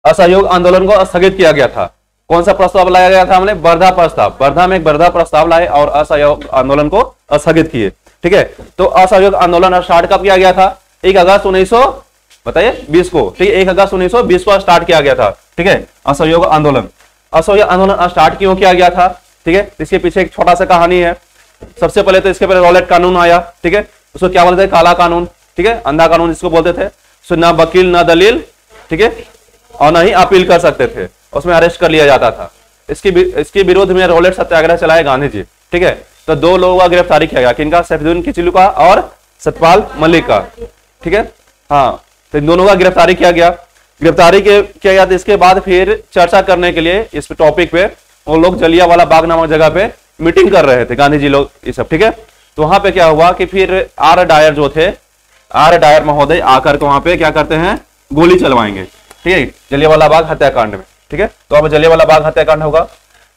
असहयोग आंदोलन को स्थगित किया गया था। कौन सा प्रस्ताव लाया गया था हमने? वर्धा प्रस्ताव। वर्धा में एक वर्धा प्रस्ताव लाए और असहयोग आंदोलन को स्थगित किए। ठीक है, तो असहयोग आंदोलन स्टार्ट कब किया गया था? 1 अगस्त 1920 को। ठीक है, 1 अगस्त 1920 को स्टार्ट किया गया था। ठीक है, असहयोग आंदोलन। असहयोग आंदोलन स्टार्ट क्यों किया गया था? ठीक है, इसके पीछे एक छोटा सा कहानी है। सबसे पहले तो इसके पहले रॉलेट कानून आया। ठीक है, उसको क्या बोलते थे? काला कानून। ठीक है, अंधा कानून जिसको बोलते थे। सो ना वकील ना दलील, ठीक है, और ना ही अपील कर सकते थे, उसमें अरेस्ट कर लिया जाता था। इसके विरोध में रॉलेट सत्याग्रह चलाए गांधी जी। ठीक है, तो 2 लोगों का गिरफ्तारी किया गया, किनका? सैफुद्दीन किचलू का और सतपाल मलिक का। ठीक है, हाँ, तो इन दोनों का गिरफ्तारी किया गया। किया गया तो इसके बाद फिर चर्चा करने के लिए इस टॉपिक पे वो लोग जलियांवाला बाग नामक जगह पे मीटिंग कर रहे थे, गांधी जी लोग ये सब। ठीक है, तो वहां पे क्या हुआ कि फिर आर डायर जो थे, आर डायर महोदय आकर के वहां पे क्या करते हैं? गोली चलवाएंगे। ठीक है, जलियांवाला बाग हत्याकांड में। ठीक है, तो अब जलियांवाला बाग हत्याकांड होगा।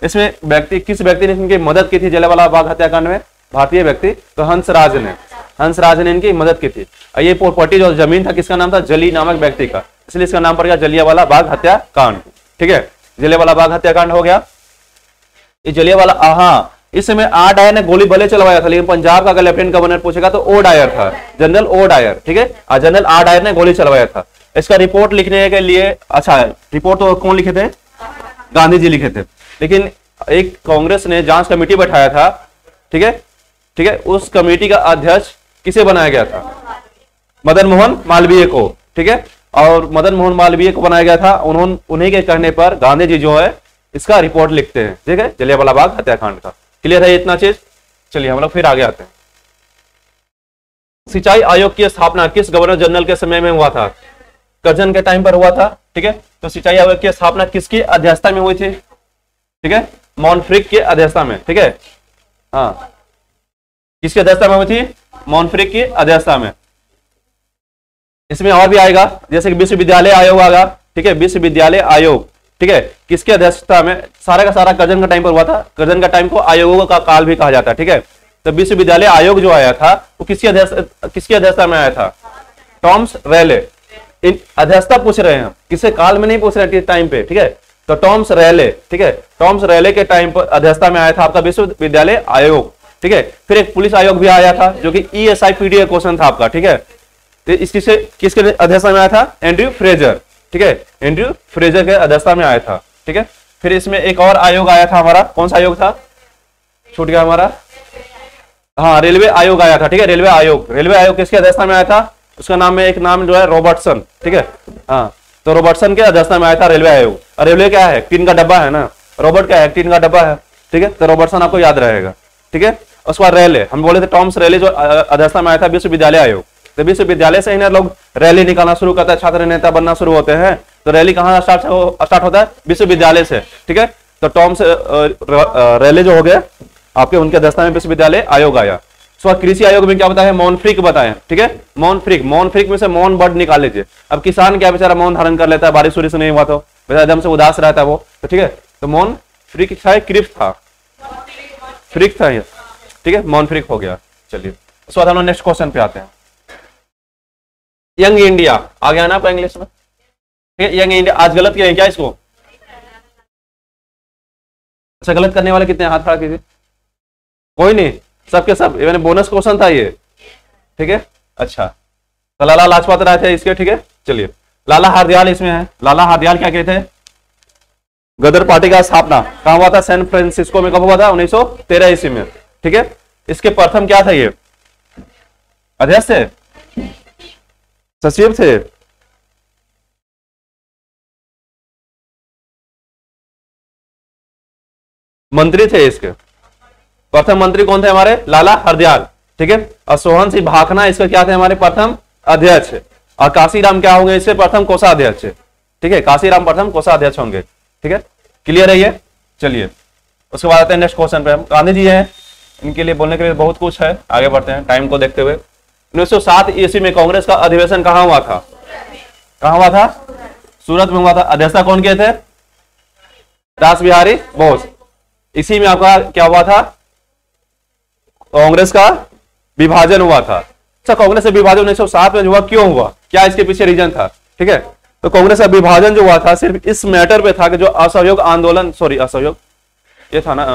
इसमें किस व्यक्ति ने इनकी मदद की थी जलियांवाला बाग हत्याकांड में? भारतीय व्यक्ति, तो हंसराज ने इनकी मदद की थी। ये प्रॉपर्टी जो जमीन था, किसका नाम था? जली नामक व्यक्ति का, इसलिए इसका नाम पड़ गया जलियांवाला बाग हत्याकांड। ठीक है, जलियांवाला बाग हत्याकांड हो गया। ये जलियांवाला, हाँ, इस समय आर डायर ने गोली भले चलवाया था, लेकिन पंजाब का अगर लेफ्टिनेंट गवर्नर पूछेगा तो ओ डायर था, जनरल ओ डायर। ठीक है, जनरल आर डायर ने गोली चलवाया था। इसका रिपोर्ट लिखने के लिए, अच्छा, रिपोर्ट तो कौन लिखे थे? गांधी जी लिखे थे, लेकिन एक कांग्रेस ने जांच कमेटी बैठाया था। ठीक है, ठीक है, उस कमेटी का अध्यक्ष किसे बनाया गया था? मदन मोहन मालवीय को। ठीक है, और मदन मोहन मालवीय को बनाया गया था। उन्हीं के कहने पर गांधी जी जो है इसका रिपोर्ट लिखते हैं। ठीक है, जलियांवाला बाग हत्याकांड का। क्लियर है इतना चीज? चलिए हम लोग फिर आगे आते हैं। सिंचाई आयोग की स्थापना किस गवर्नर जनरल के समय में हुआ था? कर्जन के टाइम पर हुआ था। ठीक है, तो सिंचाई आयोग की स्थापना किसकी अध्यक्षता में हुई थी? ठीक है, मॉन्फ्रिक की अध्यक्षता में। ठीक है, हाँ, किसकी अध्यक्षता में हुई थी? मॉन्फ्रिक की अध्यक्षता में। इसमें और भी आएगा, जैसे कि विश्वविद्यालय आयोग आएगा। ठीक है, विश्वविद्यालय आयोग, ठीक है, किसकी अध्यक्षता में? सारा का सारा कर्जन का टाइम पर हुआ था। कर्जन का टाइम को आयोगों का काल भी कहा जाता है। ठीक है, तो विश्वविद्यालय आयोग जो आया था वो किसकी अध्यक्षता में आया था? टॉमस रेले। इन अध्यक्षता पूछ रहे हैं, किसे काल में नहीं पूछ रहे हैं, टाइम पे। ठीक है, तो टॉमस रेले, ठीक है, टॉमस रेले के टाइम पर अध्यक्षता में आया था आपका विश्वविद्यालय आयोग। ठीक है, फिर एक पुलिस आयोग भी आया था जो कि ESI पीडीए क्वेश्चन था आपका। ठीक है, तो किसके अध्यक्षता में आया था? Andrew Fraser. ठीक है, एंड्रयू फ्रेजर के अध्यक्षता में आया था। ठीक है, फिर इसमें एक और आयोग आया था हमारा, कौन सा आयोग था? छूट गया हमारा, हाँ, रेलवे आयोग आया था। ठीक है, रेलवे आयोग किसके अध्यक्षता में आया था? उसका नाम में एक नाम जो है रॉबर्टसन। ठीक है, हाँ, तो रॉबर्टसन के अध्यक्षता में आया था रेलवे आयोग। और रेलवे क्या है? टीन का डब्बा है ना, रॉबर्ट क्या है? टीन का डब्बा है। ठीक है, तो रॉबर्टसन आपको याद रहेगा। ठीक है, उसके बाद रेले, हम बोले थे टॉमस रेले जो अध्यक्षता में आया था विश्वविद्यालय आयोग। तो विश्वविद्यालय से ही ना लोग रैली निकालना शुरू करते हैं, छात्र नेता बनना शुरू होते हैं। तो रैली कहाँ स्टार्ट होता है? विश्वविद्यालय से। ठीक है, तो टॉमस रेले जो हो गए आपके, उनके अध्यक्षता में विश्वविद्यालय आयोग आया। कृषि आयोग में क्या बताया? मॉन्फ्रिक बताया। ठीक है, मॉन्फ्रिक में से मौन वर्ड निकाल लीजिए। अब किसान क्या बेचारा मौन धारण कर लेता है, बारिश वारिश नहीं हुआ तो एकदम से उदास रहता है वो, तो ठीक है, तो मॉन्फ्रिक था, क्रिप्स था, फ्रिक था ये। ठीक है, मॉन्फ्रिक हो गया। चलिए उसके बाद हम लोग नेक्स्ट क्वेश्चन पे आते हैं। यंग इंडिया आ गया ना आपका इंग्लिश में? ठीक है, यंग इंडिया आज गलत किया है क्या इसको? अच्छा, गलत करने वाले कितने? हाथ खड़ा कीजिए। कोई नहीं, सबके सब, ये बोनस क्वेश्चन था ये। ठीक है, अच्छा, तो लाला लाजपत राय थे इसके। ठीक है, चलिए, लाला हरदयाल इसमें है। लाला हरदयाल क्या कहते हैं? गदर पार्टी का स्थापना कहां हुआ था? सैन फ्रांसिस्को में। कब हुआ था? 1913 ईस्वी में। ठीक है, इसके प्रथम क्या था? ये अध्यक्ष थे, सचिव थे, मंत्री थे। इसके प्रथम मंत्री कौन थे? हमारे लाला हरदयाल। ठीक है, और सोहन सिंह भाखना इसके क्या थे? हमारे प्रथम अध्यक्ष। और काशीराम क्या होंगे? इसके प्रथम कोषाध्यक्ष। ठीक है, काशीराम प्रथम कोषाध्यक्ष होंगे। ठीक है, क्लियर है ये? चलिए उसके बाद आते हैं नेक्स्ट क्वेश्चन पे। हम गांधी जी हैं, इनके लिए बोलने के लिए बहुत कुछ है, आगे बढ़ते हैं टाइम को देखते हुए। 1907 ईस्वी में कांग्रेस का अधिवेशन कहां हुआ था? कहां हुआ था? सूरत में हुआ था। अध्यक्षता कौन किए थे? रास बिहारी बोस। इसी में आपका क्या हुआ था? कांग्रेस का विभाजन हुआ था। अच्छा, कांग्रेस से विभाजन 1907 में हुआ, क्यों हुआ? क्या इसके पीछे रीजन था, ठीक है। तो कांग्रेस का विभाजन जो हुआ था सिर्फ इस मैटर पे था कि जो असहयोग आंदोलन, सॉरी असहयोग ये था ना,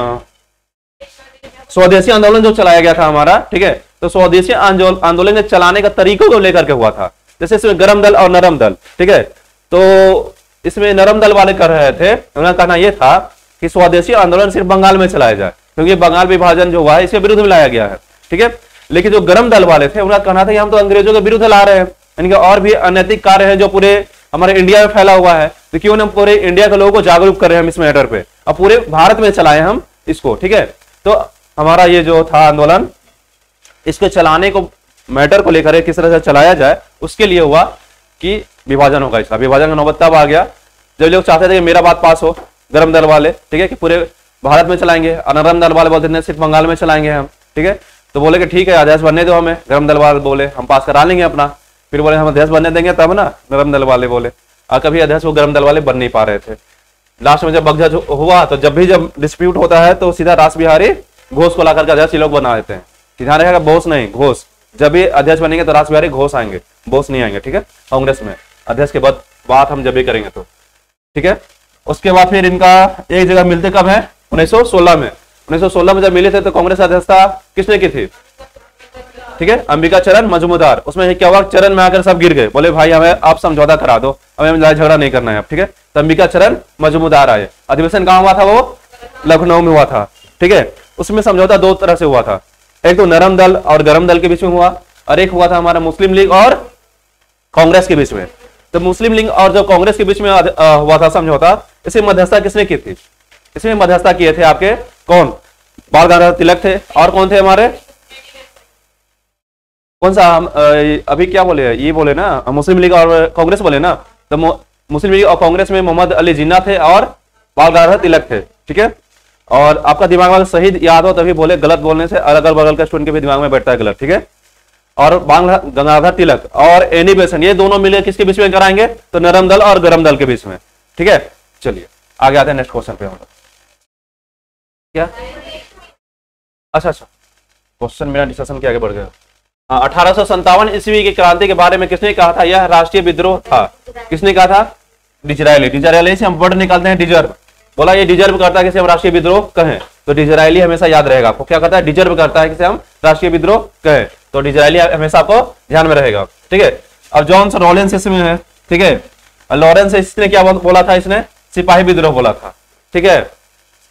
स्वदेशी आंदोलन जो चलाया गया था हमारा, ठीक है। तो स्वदेशी आंदोलन के चलाने का तरीकों को लेकर के हुआ था, जैसे इसमें गरम दल और नरम दल, ठीक है। तो इसमें नरम दल वाले कर रहे थे, उनका कहना यह था कि स्वदेशी आंदोलन सिर्फ बंगाल में चलाया जाए, क्योंकि बंगाल विभाजन जो हुआ है इसके विरुद्ध में लाया गया है, ठीक है। लेकिन जो गरम दल वाले थे उनका कहना था कि हम तो अंग्रेजों के विरुद्ध ला रहे हैं, इनके और भी अनैतिक कार्य है जो पूरे हमारे इंडिया में फैला हुआ है, तो क्यों हम पूरे इंडिया के लोगों को जागरूक कर रहे हैं हम इस मैटर पे, अब पूरे भारत में चलाए हम इसको, ठीक है। तो हमारा ये जो था आंदोलन, इसके चलाने को मैटर को लेकर किस तरह से चलाया जाए उसके लिए हुआ कि विभाजन होगा। इसका विभाजन का नौबत तब आ गया जब लोग चाहते थे कि मेरा बात पास हो, गरम दल वाले, ठीक है, कि पूरे भारत में चलाएंगे, और नरम दल वाले बोलते थे सिर्फ बंगाल में चलाएंगे हम, ठीक है। तो बोले कि ठीक है अध्यक्ष बनने दो हमें, गरम दल वाले बोले हम पास करा लेंगे अपना, फिर बोले हम अध्यक्ष बनने देंगे तब ना, नरम दल वाले बोले, और कभी अध्यक्ष वो गरम दल वाले बन नहीं पा रहे थे। लास्ट में जब बगजा हुआ तो जब डिस्प्यूट होता है तो सीधा रास बिहारी घोष को लाकर के अध्यक्ष लोग बना देते हैं, ध्यान रहेगा, बोस नहीं घोष, जब भी अध्यक्ष बनेंगे तो रास बिहारी घोष आएंगे, बोस नहीं आएंगे, ठीक है। कांग्रेस में अध्यक्ष के बाद बात हम जब भी करेंगे तो, ठीक है। उसके बाद फिर इनका एक जगह मिलते कब है, 1916 में। 1916 में जब मिले थे तो कांग्रेस अध्यक्षता किसने की थी, ठीक है, अंबिका चरण मजूमदार। उसमें क्या हुआ, चरण में आकर सब गिर गए, बोले भाई हमें आप समझौता करा दो, हमें लड़ाई झगड़ा नहीं करना है, ठीक है। तो अंबिका चरण मजूमदार आए, अधिवेशन कहां हुआ था, वो लखनऊ में हुआ था, ठीक है। उसमें समझौता दो तरह से हुआ था, एक तो नरम दल और गरम दल के बीच में हुआ, और एक हुआ था हमारा मुस्लिम लीग और कांग्रेस के बीच में। तो मुस्लिम लीग और जो कांग्रेस के बीच में हुआ था समझौता, इसे मध्यस्थता किसने की थी, इसमें मध्यस्थता किए थे आपके कौन, बाल गंगाधर तिलक थे, और कौन थे हमारे, कौन सा अभी क्या बोले, ये बोले ना मुस्लिम लीग और कांग्रेस बोले ना, तो मुस्लिम लीग और कांग्रेस में मोहम्मद अली जिन्ना थे और बाल गंगाधर तिलक थे, ठीक है। और आपका दिमाग में सही याद हो तभी बोले, गलत बोलने से अगल बगल का स्टूडेंट के भी दिमाग में बैठता है गलत, ठीक है। और बाल गंगाधर तिलक और एनी बेसेंट ये दोनों मिले किसके बीच में कराएंगे, तो नरम दल और गरम दल के बीच में, ठीक है। चलिए आगे आते हैं नेक्स्ट क्वेश्चन पे हम लोग। क्या अच्छा क्वेश्चन मेरा डिस्कशन के आगे बढ़ गया। 1857 ईस्वी की क्रांति के बारे में किसने कहा था, यह राष्ट्रीय विद्रोह था, किसने कहा था, डिजरायली। डिजरायली से हम वर्ड निकालते हैं डिजर्व, बोला ये डिजर्व करता है किसे हम राष्ट्रीय विद्रोह कहें, तो डिजरायली हमेशा याद रहेगा आपको, क्या कहता है, डिजर्व करता है किसे हम राष्ट्रीय विद्रोह कहें, तो डिजरायली हमेशा आपको ध्यान में रहेगा, ठीक है। अब जॉन्स लॉरेंस इसमें है, ठीक है। लॉरेंस इसने क्या बोला था, इसने सिपाही विद्रोह बोला था, ठीक है,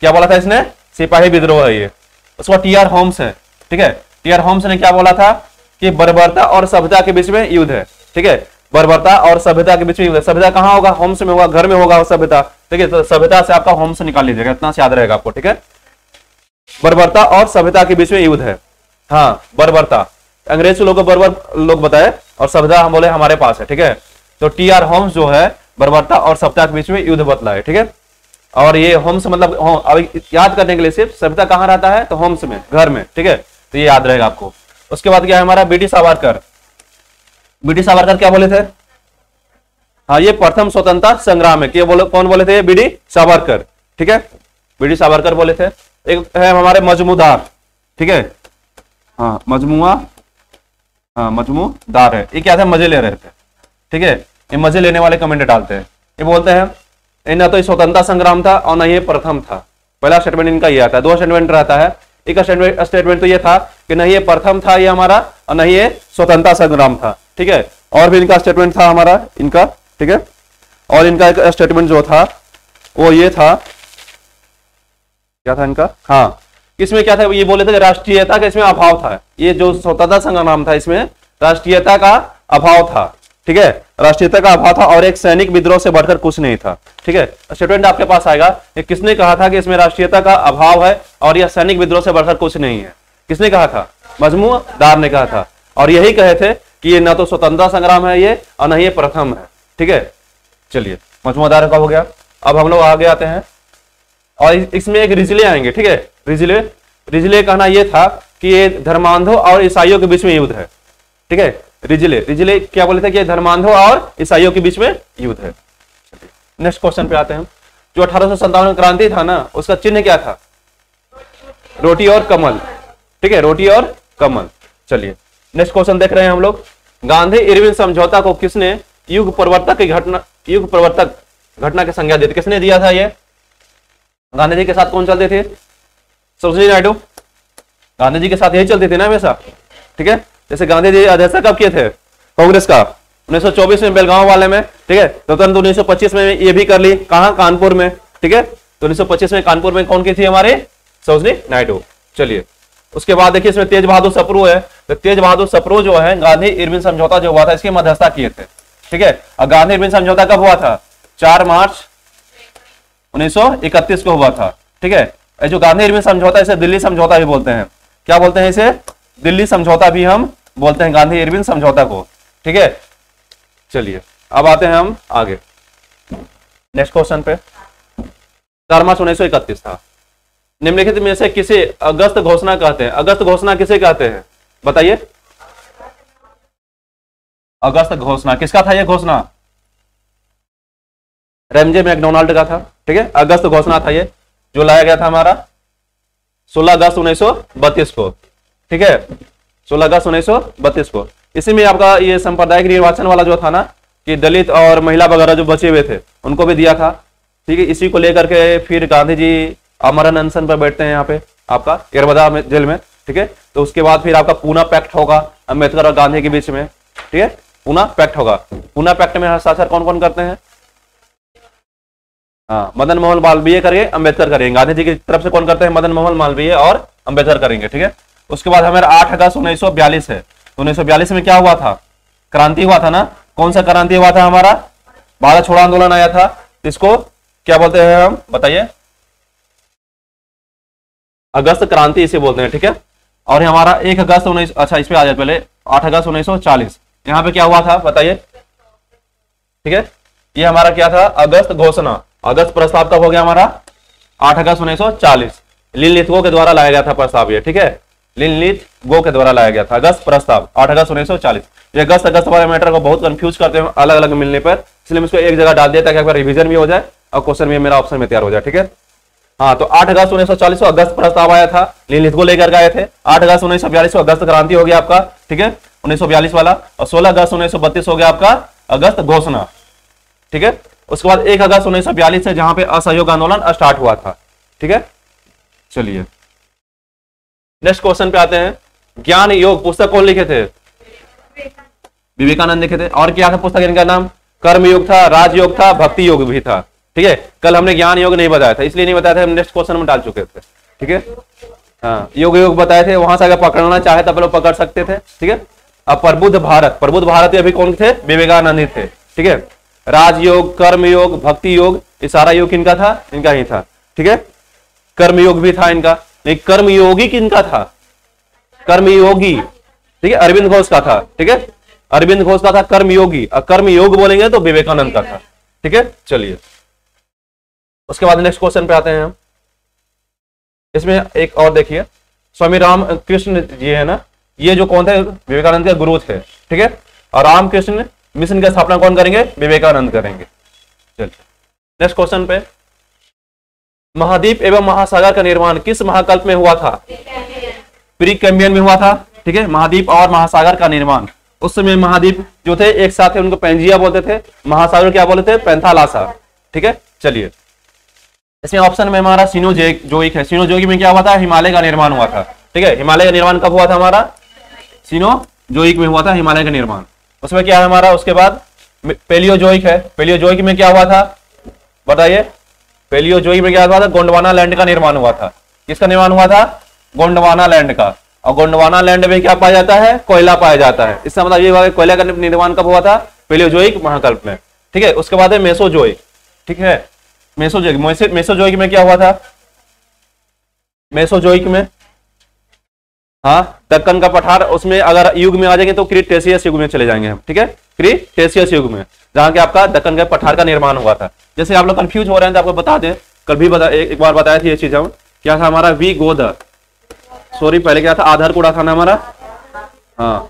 क्या बोला था इसने, सिपाही विद्रोह है ये। उसके बाद टी.आर. होम्स है, ठीक है। टी.आर. होम्स ने क्या बोला था कि बर्बरता और सभ्यता के बीच में युद्ध है, ठीक है, बर्बरता और सभ्यता के बीच में युद्ध है। सभ्यता कहां होगा, होम्स में होगा, घर में होगा सभ्यता, ठीक है। तो सभ्यता से आपका होम्स निकाल लीजिएगा, इतना से याद रहेगा आपको, ठीक है। बर्बरता और सभ्यता के बीच में युद्ध है, हाँ बर्बरता अंग्रेज लोग बर्बर लोग बताए और सभ्यता हम बोले हमारे पास है, ठीक है। तो टी.आर. होम्स जो है बर्बरता और सभ्यता के बीच में युद्ध बतलाए, ठीक है। और ये होम्स मतलब अब याद करने के लिए सिर्फ सभ्यता कहां रहता है, तो होम्स में, घर में, ठीक है। तो ये याद रहेगा आपको। उसके बाद क्या है हमारा B D Savarkar. B D Savarkar क्या बोले थे, हाँ ये प्रथम स्वतंत्रता संग्राम है, कौन बोले थे, बी डी सावरकर, ठीक है, बी डी सावरकर बोले थे। एक है हमारे मजमूदार, ठीक है, हाँ मजमूदार है, ये क्या थे, मजे ले रहे थे, ठीक है। ये मजे लेने वाले कमेंट डालते हैं, ये बोलते हैं न तो स्वतंत्रता संग्राम था और न ये प्रथम था। पहला स्टेटमेंट इनका ये आता है, दो स्टेटमेंट रहता है। एक स्टेटमेंट तो ये था कि नहीं ये प्रथम था ये हमारा, और नहीं ये स्वतंत्रता संग्राम था, ठीक है। और भी इनका स्टेटमेंट था हमारा इनका, ठीक है। और इनका एक स्टेटमेंट जो था वो ये था, क्या था इनका, हाँ इसमें क्या था, ये बोले थे राष्ट्रीयता का इसमें अभाव था। ये जो स्वतंत्रता संग्राम था इसमें राष्ट्रीयता का अभाव था, ठीक है, राष्ट्रीयता का अभाव था और एक सैनिक विद्रोह से बढ़कर कुछ नहीं था, ठीक है। स्टेटमेंट आपके पास आएगा, ये किसने कहा था कि इसमें राष्ट्रीयता का अभाव है और यह सैनिक विद्रोह से बढ़कर कुछ नहीं है, किसने कहा था, मजमूदार ने कहा था। और यही कहे थे कि ये न तो स्वतंत्रता संग्राम है ये और न ये प्रथम है, ठीक है। चलिए मजमूदार का हो गया। अब हम लोग आगे आते हैं और इसमें एक रिजले आएंगे, ठीक है। रिजले कहना यह था कि ये धर्मांधों और ईसाइयों के बीच में युद्ध है, ठीक है। रिजले क्या बोले थे कि धर्मांधों और ईसाइयों के बीच में युद्ध है। नेक्स्ट क्वेश्चन पे आते हैं। जो 1857 क्रांति था ना, उसका चिन्ह क्या था, रोटी और कमल, ठीक है, रोटी और कमल। चलिए नेक्स्ट क्वेश्चन देख रहे हैं हम लोग। गांधी इरविन समझौता को किसने युग प्रवर्तक घटना की संज्ञा दी थी? किसने दिया था ये? गांधी जी के साथ कौन चलते थे? सरोजिनी नायडू। गांधी जी के साथ यही चलते थे ना हमेशा, ठीक है। जैसे गांधी जी अध्यक्ष कब किए थे कांग्रेस का? 1924 में बेलगांव वाले में, ठीक है। तो तुरंत 1925 में ये भी कर ली, कहां? कानपुर में, ठीक है। तो 1925 में कानपुर में कौन की थी? हमारे सरोजिनी नायडू। चलिए, उसके बाद देखिए इसमें तेज बहादुर सप्रू है। तो तेज बहादुर सप्रू जो है गांधी इरविन समझौता जो हुआ था इसकी मध्यस्थता किए थे, ठीक है। और गांधी इरविन समझौता कब हुआ था? 4 मार्च 1931 को हुआ था, ठीक है। जो गांधी इरविन समझौता इसे दिल्ली समझौता भी बोलते हैं। क्या बोलते हैं इसे? दिल्ली समझौता भी हम बोलते हैं गांधी इरविन समझौता को, ठीक है। चलिए अब आते हैं हम आगे नेक्स्ट क्वेश्चन पे। 4 मार्च 1931 था। निम्नलिखित में से किसे अगस्त घोषणा कहते हैं? अगस्त घोषणा किसे कहते हैं बताइए? अगस्त घोषणा किसका था? यह घोषणा रेमजे मैकडोनाल्ड का था, ठीक है। अगस्त घोषणा था ये जो लाया गया था हमारा 16 अगस्त 1932 को, ठीक है। 16 अगस्त 1932 को। इसी में आपका ये सांप्रदायिक निर्वाचन वाला जो था ना कि दलित और महिला वगैरह जो बचे हुए थे उनको भी दिया था, ठीक है। इसी को लेकर के फिर गांधी जी अमरण अनशन पर बैठते हैं यहाँ पे आपका येरवदा जेल में, ठीक है। तो उसके बाद फिर आपका पूना पैक्ट होगा अंबेडकर और गांधी के बीच में, ठीक है। पूना पैक्ट होगा। पूना पैक्ट में हस्ताक्षर कौन कौन करते हैं? हाँ, मदन मोहन मालवीय करेंगे, अंबेडकर करेंगे। गांधी जी की तरफ से कौन करते हैं? मदन मोहन मालवीय और अंबेडकर करेंगे, ठीक है। उसके बाद हमारा 8 अगस्त 1942 है। 1942 में क्या हुआ था? क्रांति हुआ था ना। कौन सा क्रांति हुआ था हमारा? भारत छोड़ो आंदोलन आया था। इसको क्या बोलते हैं हम बताइए? अगस्त क्रांति इसे बोलते हैं, ठीक है। और हमारा 1 अगस्त 19 अच्छा इस पे आ जाए पहले 8 अगस्त 1940 यहाँ पे क्या हुआ था बताइए? ठीक है, ये हमारा क्या था? अगस्त घोषणा। अगस्त प्रस्ताव कब हो गया हमारा? 8 अगस्त 1940। लिनलिथ गो के द्वारा लाया गया था प्रस्ताव ये, ठीक है। लिनलिथ गो के द्वारा लाया गया था अगस्त प्रस्ताव 8 अगस्त 1940। ये अगस्त वाले मैटर को बहुत कंफ्यूज करते हैं अलग अलग मिलने पर, इसलिए मैं इसको एक जगह डाल दिया ताकि एक बार रिवीजन भी हो जाए और क्वेश्चन भी मेरा ऑप्शन में तैयार हो जाए, ठीक है। हाँ, तो 8 अगस्त 1940 को अगस्त प्रस्ताव आया था, लिनलिथ को लेकर आए थे। 8 अगस्त 1942 को अगस्त क्रांति हो गया आपका, ठीक है, 1942 वाला। और 16 अगस्त 1932 हो गया आपका अगस्त घोषणा, ठीक है। उसके बाद 1 अगस्त 1942 से जहां पे असहयोग आंदोलन स्टार्ट हुआ था, ठीक है। चलिए नेक्स्ट क्वेश्चन पे आते हैं। ज्ञान योग पुस्तक कौन लिखे थे? विवेकानंद लिखे थे। और क्या था पुस्तक? इनका नाम कर्म योग था, राजयोग था, भक्ति योग भी था, ठीक है। कल हमने ज्ञान योग नहीं बताया था, इसलिए नहीं बताया था, हम नेक्स्ट क्वेश्चन में डाल चुके थे, ठीक है। हाँ, योग बताए थे, वहां से अगर पकड़ना चाहे तो लोग पकड़ सकते थे, ठीक है। अब प्रबुद्ध भारत अभी कौन थे? विवेकानंद ही थे, ठीक है। राजयोग, कर्म योग, भक्ति योग, ये सारा योग किनका था? इनका ही था, ठीक है। कर्म योग भी था इनका, लेकिन कर्मयोगी किनका था? कर्मयोगी, ठीक है, अरविंद घोष का था, ठीक है। अरविंद घोष का था कर्मयोगी, और कर्म योग बोलेंगे तो विवेकानंद का था, ठीक है। चलिए उसके बाद नेक्स्ट क्वेश्चन पे आते हैं हम। इसमें एक और देखिए, स्वामी राम कृष्ण जी है ना, ये जो कौन थे? विवेकानंद के गुरु थे, ठीक है। और रामकृष्ण मिशन की स्थापना कौन करेंगे? विवेकानंद करेंगे। चलिए नेक्स्ट क्वेश्चन पे, महाद्वीप एवं महासागर का निर्माण किस महाकल्प में हुआ था? प्री कैम्बियन में हुआ था, ठीक है। महाद्वीप और महासागर का निर्माण, उस समय महाद्वीप जो थे एक साथ थे, उनको पेंजिया बोलते थे, महासागर क्या बोलते थे? पैंथालासा, ठीक है। चलिए इसमें ऑप्शन में हमारा सिनोजोइक है। सिनोजोइक में क्या हुआ था? हिमालय का निर्माण हुआ था, ठीक है। हिमालय का निर्माण कब हुआ था हमारा? सिनोजोइक में हुआ था हिमालय का निर्माण। उसमें क्या है हमारा? उसके बाद पेलियोजोइक है। पेलियोजोइक में क्या हुआ था बताइए? पेलियोजोइक में क्या हुआ था? गोंडवाना लैंड का निर्माण हुआ था। किसका निर्माण हुआ था? गोंडवाना लैंड का। और गोंडवाना लैंड में क्या पाया जाता है? कोयला पाया जाता है। इसका मतलब ये हुआ कोयला का निर्माण कब हुआ था? पेलियोजोइक महाकल्प में, ठीक है। उसके बाद है मेसोजोइक, ठीक है। मेसोजोइक में क्या हुआ था? मेसोजोइक में हाँ, दक्कन का पठार, उसमें अगर युग में आ जाएंगे तो क्रीटेशियस युग में चले जाएंगे हम, ठीक है। क्रीटेशियस युग में जहां के आपका दक्कन का पठार का निर्माण हुआ था। जैसे आप लोग कंफ्यूज हो रहे हैं तो आपको बता दें, कल भी एक बार बताया था ये चीज हम। क्या था हमारा? वी गोदर, सॉरी पहले क्या था? आधारकुड़ा था ना हमारा, हाँ।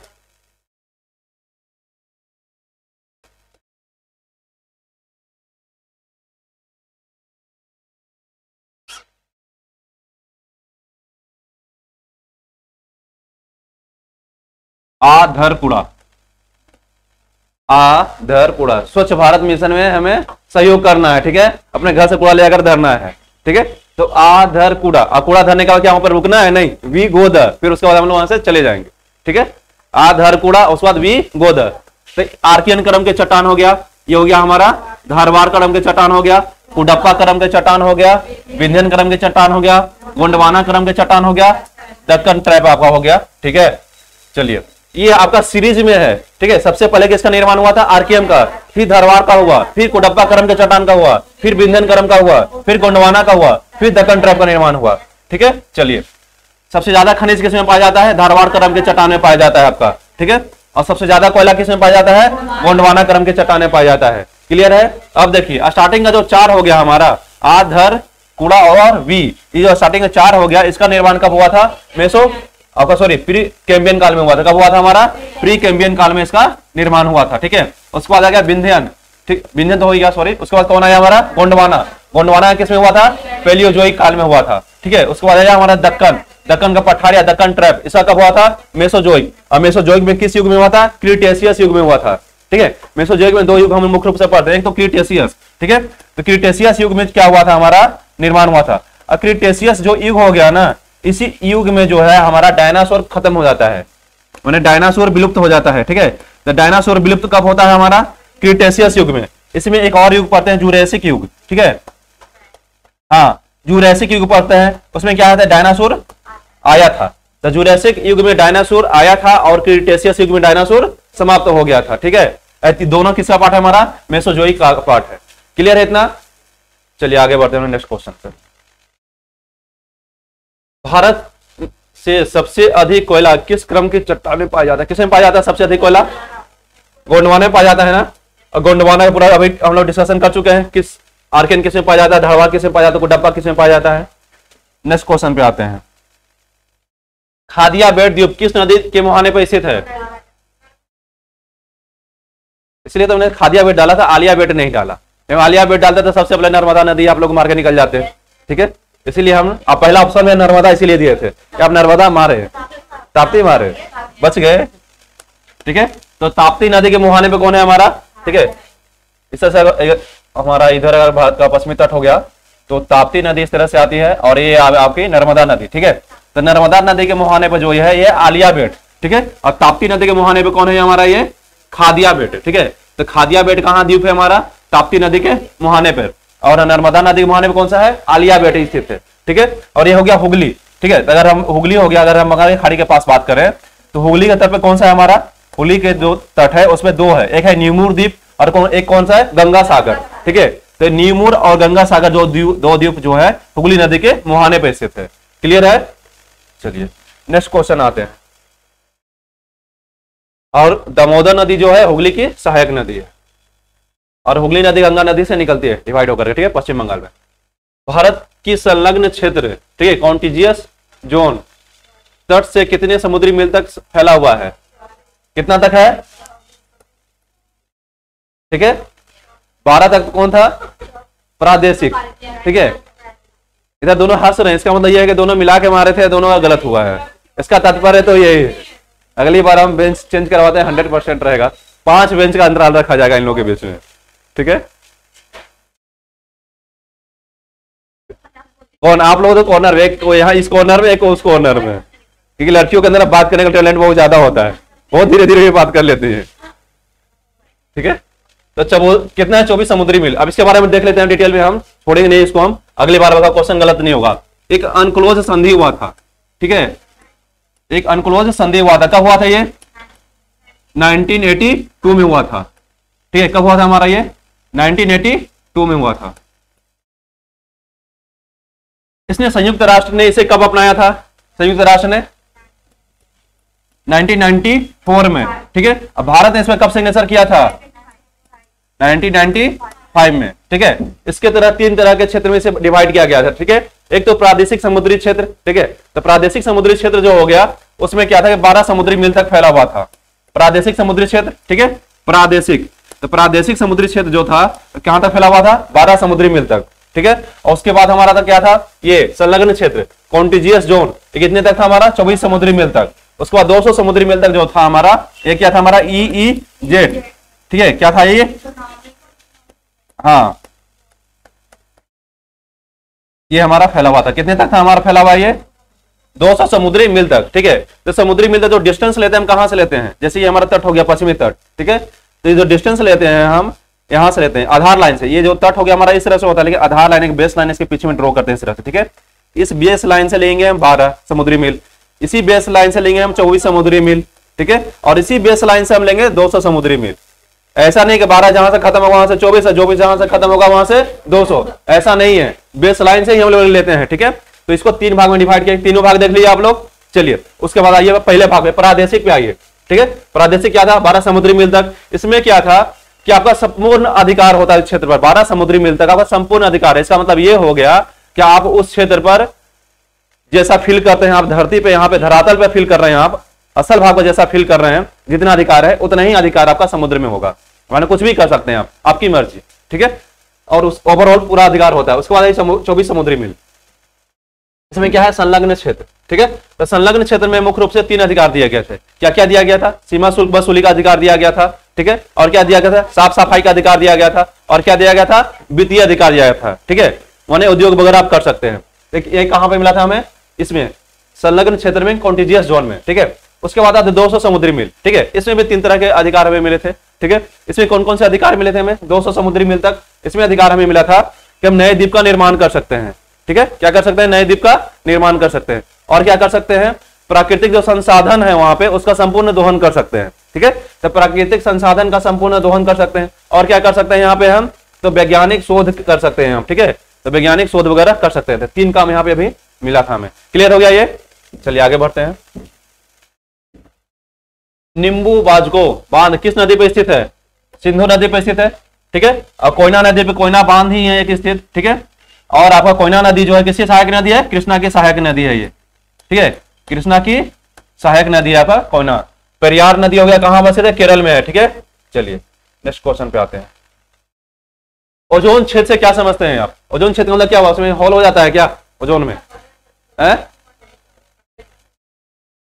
आधरकुड़ा, आधर कूड़ा, स्वच्छ भारत मिशन में हमें सहयोग करना है, ठीक है, अपने घर से कूड़ा ले जाकर धरना है, ठीक है। तो आधर कूड़ा, कूड़ा धरने का क्या वहां पर रुकना है नहीं, वी गोदर, फिर उसके बाद हम लोग वहां से चले जाएंगे, ठीक है। आधर कूड़ा, उसके बाद वी गोदर। तो आर्कियन क्रम के चट्टान हो गया, ये हो गया हमारा धारवाड़ क्रम के चट्टान हो गया, कुडप्पा क्रम के चट्टान हो गया, विंध्यन क्रम के चट्टान हो गया, गोंडवाना क्रम के चट्टान हो गया, दक्कन ट्रैप आपका हो गया, ठीक है। चलिए, ये आपका सीरीज में है, ठीक है। सबसे पहले किसका निर्माण हुआ था, आर्कियम का, फिर धारवाड़ का हुआ, फिर कुडप्पा क्रम के चट्टान का हुआ, फिर विंध्यन क्रम का हुआ, फिर गोंडवाना का हुआ, फिर दक्कन ट्रैप का निर्माण हुआ, ठीक है। चलिए, सबसे ज्यादा खनिज किसमें पाया जाता है, धारवाड़ क्रम के चट्टान में पाया जाता है आपका, ठीक है। और सबसे ज्यादा कोयला किसमें पाया जाता है, गोंडवाना क्रम के चट्टान में पाया जाता है। क्लियर है। अब देखिए स्टार्टिंग का जो 4 हो गया हमारा, आधर कूड़ा और वी, ये जो स्टार्टिंग में 4 हो गया, इसका निर्माण कब हुआ था, मेसो आपका सॉरी प्री कैम्बियन काल में हुआ था। कब हुआ था हमारा, प्री कैम्बियन काल में इसका निर्माण हुआ था, ठीक है। उसके बाद आ गया विंध्यन, ठीक, विंध्यन तो हो गया सॉरी। उसके बाद कौन आया हमारा, गोंडवाना, गोंडवाना किस में हुआ था, पैलियोजोइक काल में हुआ था, ठीक है। उसके बाद आया हमारा दक्कन, दक्कन का पठारिया, दक्कन ट्रैप, इसका कब हुआ था, मेसोजोइक। और मेसोजोइक में किस युग में हुआ था, क्रीटेशियस युग में हुआ था, ठीक है। मेसोजोइक में 2 युग हम मुख्य रूप से पढ़ते हैं, एक तो क्रीटेशियस, ठीक है। तो क्रीटेशियस युग में क्या हुआ था, हमारा निर्माण हुआ था। और क्रीटेशियस जो युग हो गया ना, इसी युग में जो है हमारा डायनासोर खत्म हो जाता है, माने डायनासोर विलुप्त हो जाता है, ठीक है। तो डायनासोर विलुप्त कब होता है हमारा, क्रीटेशियस युग में। इसमें एक और युग पढ़ते हैं, जुरैसिक युग, ठीक है। हाँ, जुरैसिक युग पढ़ते हैं, उसमें क्या है, डायनासोर आया था। तो जुरैसिक युग में डायनासोर आया था और क्रीटेशियस युग में डायनासोर समाप्त हो गया था, ठीक है। दोनों किसका पार्ट है हमारा, मेसोजोइक का पार्ट है। क्लियर है इतना। चलिए आगे बढ़ते हैं नेक्स्ट क्वेश्चन पे। भारत से सबसे अधिक कोयला किस क्रम की चट्टान में पाया जाता है, किसमें पाया जाता है सबसे अधिक कोयला, गोंडवाना में पाया जाता है ना। और गोंडवाना का पूरा अभी हम लोग डिस्कशन कर चुके हैं, किस आर्कियन किसमें पाया जाता है, धारवाड़ किसमें पाया जाता है, कुडप्पा किसमें पाया जाता है। नेक्स्ट क्वेश्चन पे आते हैं। खादिया बेट द्वीप किस नदी के मुहाने पर स्थित है, इसलिए तो हमने खादिया बेट डाला था, आलिया बेट नहीं डाला। आलिया बेट डालता तो सबसे पहले नर्मदा नदी आप लोग मार के निकल जाते हैं, ठीक है। इसीलिए हम आप पहला ऑप्शन में नर्मदा इसीलिए दिए थे कि आप नर्मदा मारे, ताप्ती मारे, बच गए, ठीक है। तो ताप्ती नदी के मुहाने पे कौन है हमारा, ठीक है। इससे हमारा इधर अगर भारत का पश्चिमी तट हो गया तो ताप्ती नदी इस तरह से आती है और ये आपकी नर्मदा नदी, ठीक है। तो नर्मदा नदी के मुहाने पर जो है ये आलिया बेट, ठीक है। और ताप्ती नदी के मुहाने पे कौन है हमारा, ये खादिया बेट, ठीक है। तो खादिया बेट कहाँ द्वीप है हमारा, ताप्ती नदी के मुहाने पर। और नर्मदा नदी के मुहाने पे कौन सा है, आलिया बेट स्थित है, ठीक है। और ये हो गया हुगली, ठीक है। अगर हम हुगली हो गया, अगर हम बंगाल की खाड़ी के पास बात करें तो हुगली के तट पे कौन सा है हमारा, हुगली के जो तट है उसमें 2 है, एक है न्यूमूर द्वीप और एक कौन सा है, गंगा सागर, ठीक है। तो न्यूमूर और गंगा सागर जो 2 द्वीप जो है हुगली नदी के मुहाने पे स्थित है। क्लियर है। चलिए नेक्स्ट क्वेश्चन आते हैं। और दामोदर नदी जो है हुगली की सहायक नदी है और हुगली नदी गंगा नदी से निकलती है डिवाइड होकर, ठीक है, पश्चिम बंगाल में। भारत की संलग्न क्षेत्र, ठीक है, कॉन्टिजियस जोन तट से कितने समुद्री मील तक फैला हुआ है, कितना तक है, ठीक है। 12 तक कौन था, प्रादेशिक, ठीक है। इधर दोनों हंस रहे हैं, इसका मतलब यह है कि दोनों मिला के मारे थे, दोनों का गलत हुआ है। इसका तात्पर्य तो यही है, अगली बार हम बेंच चेंज करवाते हैं 100% रहेगा, 5 बेंच का अंतराल रखा जाएगा इन लोगों के बीच में, ठीक है। कौन आप लोग तो कॉर्नर में, एक यहाँ इस कॉर्नर में, एक उस कॉर्नर में, क्योंकि लड़कियों के अंदर बात करने का टैलेंट बहुत ज्यादा होता है, बहुत धीरे धीरे बात कर लेती है, ठीक है। तो अच्छा वो कितना है, 24 समुद्री मील। अब इसके बारे में देख लेते हैं डिटेल में, हम छोड़ेंगे नहीं इसको, हम अगली बार का क्वेश्चन गलत नहीं होगा। एक अनक्लोज संधि हुआ था, ठीक है, एक अनक्लोज संधि हुआ था। कब हुआ था ये, 1982 में हुआ था, ठीक है। कब हुआ था हमारा ये, 1982 में हुआ था। इसने संयुक्त राष्ट्र ने इसे कब अपनाया था, संयुक्त राष्ट्र ने 1994 में, ठीक है। अब भारत ने इसमें कब सिग्नेचर किया था, 1995 में, ठीक है। इसके तरह 3 तरह के क्षेत्र में इसे डिवाइड किया गया था, ठीक है। एक तो प्रादेशिक समुद्री क्षेत्र, ठीक है। तो प्रादेशिक समुद्री क्षेत्र जो हो गया उसमें क्या था कि 12 समुद्री मील तक फैला हुआ था, प्रादेशिक समुद्री क्षेत्र, ठीक है, प्रादेशिक। तो प्रादेशिक समुद्री क्षेत्र जो था कहां तक फैला हुआ था, 12 समुद्री मील तक, ठीक है। और उसके बाद हमारा था क्या था, ये संलग्न क्षेत्र कॉन्टिजियस जोन, कितने तक था हमारा, 24 समुद्री मील तक। उसके बाद 200 समुद्री मील तक जो था हमारा, ये क्या था हमारा, EEZ, ठीक है, क्या था ये? हाँ, ये हमारा फैला हुआ था। कितने तक था हमारा फैला हुआ? ये 200 समुद्री मील तक। ठीक है, तो समुद्री मील तक जो डिस्टेंस लेते हैं हम कहां से लेते हैं? जैसे ये हमारा तट हो गया पश्चिमी तट, ठीक है, तो ये जो डिस्टेंस लेते हैं हम यहां से लेते हैं आधार लाइन से। ये जो तट हो गया हमारा इस तरह से होता है, लेकिन आधार लाइन एक बेस लाइन इसके पीछे में ड्रॉ करते हैं इस तरह से। ठीक है, इस बेस लाइन से लेंगे हम 12 समुद्री मील, इसी बेस लाइन से लेंगे हम 24 समुद्री मील। ठीक है, और इसी बेस लाइन से हम लेंगे 200 समुद्री मील। ऐसा नहीं कि 12 जहां से खत्म होगा वहां से 24 है, 24 जहां से खत्म होगा वहां से 200, ऐसा नहीं है, बेस लाइन से ही हम लोग लेते हैं। ठीक है, तो इसको 3 भाग में डिवाइड किया, तीनों भाग देख लीजिए आप लोग। चलिए उसके बाद आइए पहले भाग में प्रादेशिक पे आइए। ठीक है, प्रादेशिक क्या था? 12 समुद्री मील तक। इसमें क्या था कि आपका संपूर्ण अधिकार होता है क्षेत्र पर, 12 समुद्री मील तक आपका संपूर्ण अधिकार है। इसका मतलब यह हो गया कि आप उस क्षेत्र पर जैसा फील करते हैं, आप धरती पे यहाँ पे धरातल पे फील कर रहे हैं, आप असल भाग पर जैसा फील कर रहे हैं, जितना अधिकार है उतना ही अधिकार आपका समुद्र में होगा। माने कुछ भी कर सकते हैं आप, आपकी मर्जी। ठीक है, और उस ओवरऑल पूरा अधिकार होता है। उसके बाद 24 समुद्री मील, इसमें क्या है? संलग्न क्षेत्र। ठीक है, तो संलग्न क्षेत्र में मुख्य रूप से 3 अधिकार दिए गए थे। क्या क्या दिया गया था? सीमा शुल्क वसूली का अधिकार दिया गया था। ठीक है, और क्या दिया गया था? साफ सफाई का अधिकार दिया गया था। और क्या दिया गया था? वित्तीय अधिकार दिया गया था। ठीक है, माने उद्योग वगैरह आप कर सकते हैं। ये कहां पर मिला था हमें? इसमें संलग्न क्षेत्र में, कॉन्टिजियस जोन में। ठीक है, उसके बाद आते 200 समुद्री मील। ठीक है, इसमें भी 3 तरह के अधिकार हमें मिले थे। ठीक है, इसमें कौन कौन से अधिकार मिले थे हमें? 200 समुद्री मील तक इसमें अधिकार हमें मिला था कि हम नए द्वीप का निर्माण कर सकते हैं। ठीक है, क्या कर सकते हैं? नए द्वीप का निर्माण कर सकते हैं। और क्या कर सकते हैं? प्राकृतिक जो संसाधन है वहां पे उसका संपूर्ण दोहन कर सकते हैं। ठीक है, तो प्राकृतिक संसाधन का संपूर्ण दोहन कर सकते हैं। और क्या कर सकते हैं यहाँ पे हम? तो वैज्ञानिक शोध कर सकते हैं हम। ठीक है, तो वैज्ञानिक शोध वगैरह कर सकते हैं। 3 काम यहाँ पे अभी मिला था हमें। क्लियर हो गया ये? चलिए आगे बढ़ते हैं। नींबू बाजको बांध किस नदी पे स्थित है? सिंधु नदी पे स्थित है। ठीक है, और कोयना नदी पे कोयना बांध ही है एक स्थित। ठीक है, और आपका कोयना नदी जो है किसकी सहायक नदी है? कृष्णा की सहायक नदी है ये। ठीक है, कृष्णा की सहायक नदी है आपका कोयना। पेरियार नदी हो गया कहां बसे थे? केरल में है। ठीक है, चलिए नेक्स्ट क्वेश्चन पे आते हैं। ओजोन क्षेत्र से क्या समझते हैं आप? ओजोन क्षेत्र मतलब क्या हुआ? उसमें होल हो जाता है क्या ओजोन में? है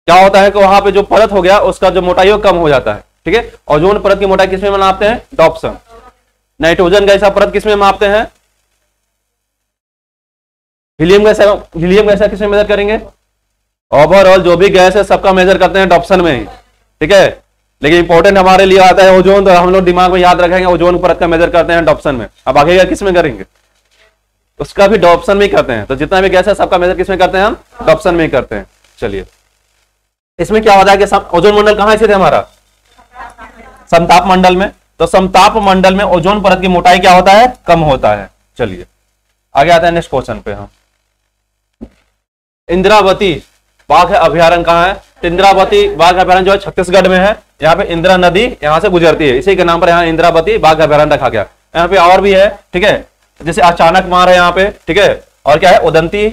क्या होता है कि वहां पे जो परत हो गया उसका जो मोटाई वो कम हो जाता है। ठीक है, ओजोन परत की मोटाई किसमें मापते हैं? डॉप्सन। नाइट्रोजन गैस परत किसमें मापते हैं? हीलियम गैस किसमें मेजर करेंगे? ओवरऑल जो भी गैस है सबका मेजर करते हैं डॉप्सन में ही। ठीक है, लेकिन इंपॉर्टेंट हमारे लिए आता है ओजोन, तो हम लोग दिमाग में याद रखेंगे ओजोन परत का मेजर करते हैं डॉप्सन में। अब आगे किस में करेंगे? उसका भी डॉप्सन में ही करते हैं। तो जितना भी गैस है सबका मेजर किसमें करते हैं? हम डॉप्सन में ही करते हैं। चलिए, इसमें क्या होता है कि ओजोन मंडल कहां स्थित है हमारा? समताप मंडल में। तो समताप मंडल में ओजोन परत की मोटाई क्या होता है? कम होता है। चलिए आगे आते हैं नेक्स्ट क्वेश्चन पे। हम इंद्रावती बाघ अभ्यारण्य कहां है? तो इंद्रावती बाघ अभ्यारण्य जो है छत्तीसगढ़ में है। यहाँ पे इंदिरा नदी यहाँ से गुजरती है, इसी के नाम पर यहाँ इंद्रावती बाघ अभ्यारण्य रखा गया। यहाँ पे और भी है। ठीक है, जैसे अचानक मार है यहाँ पे। ठीक है, और क्या है? उदंती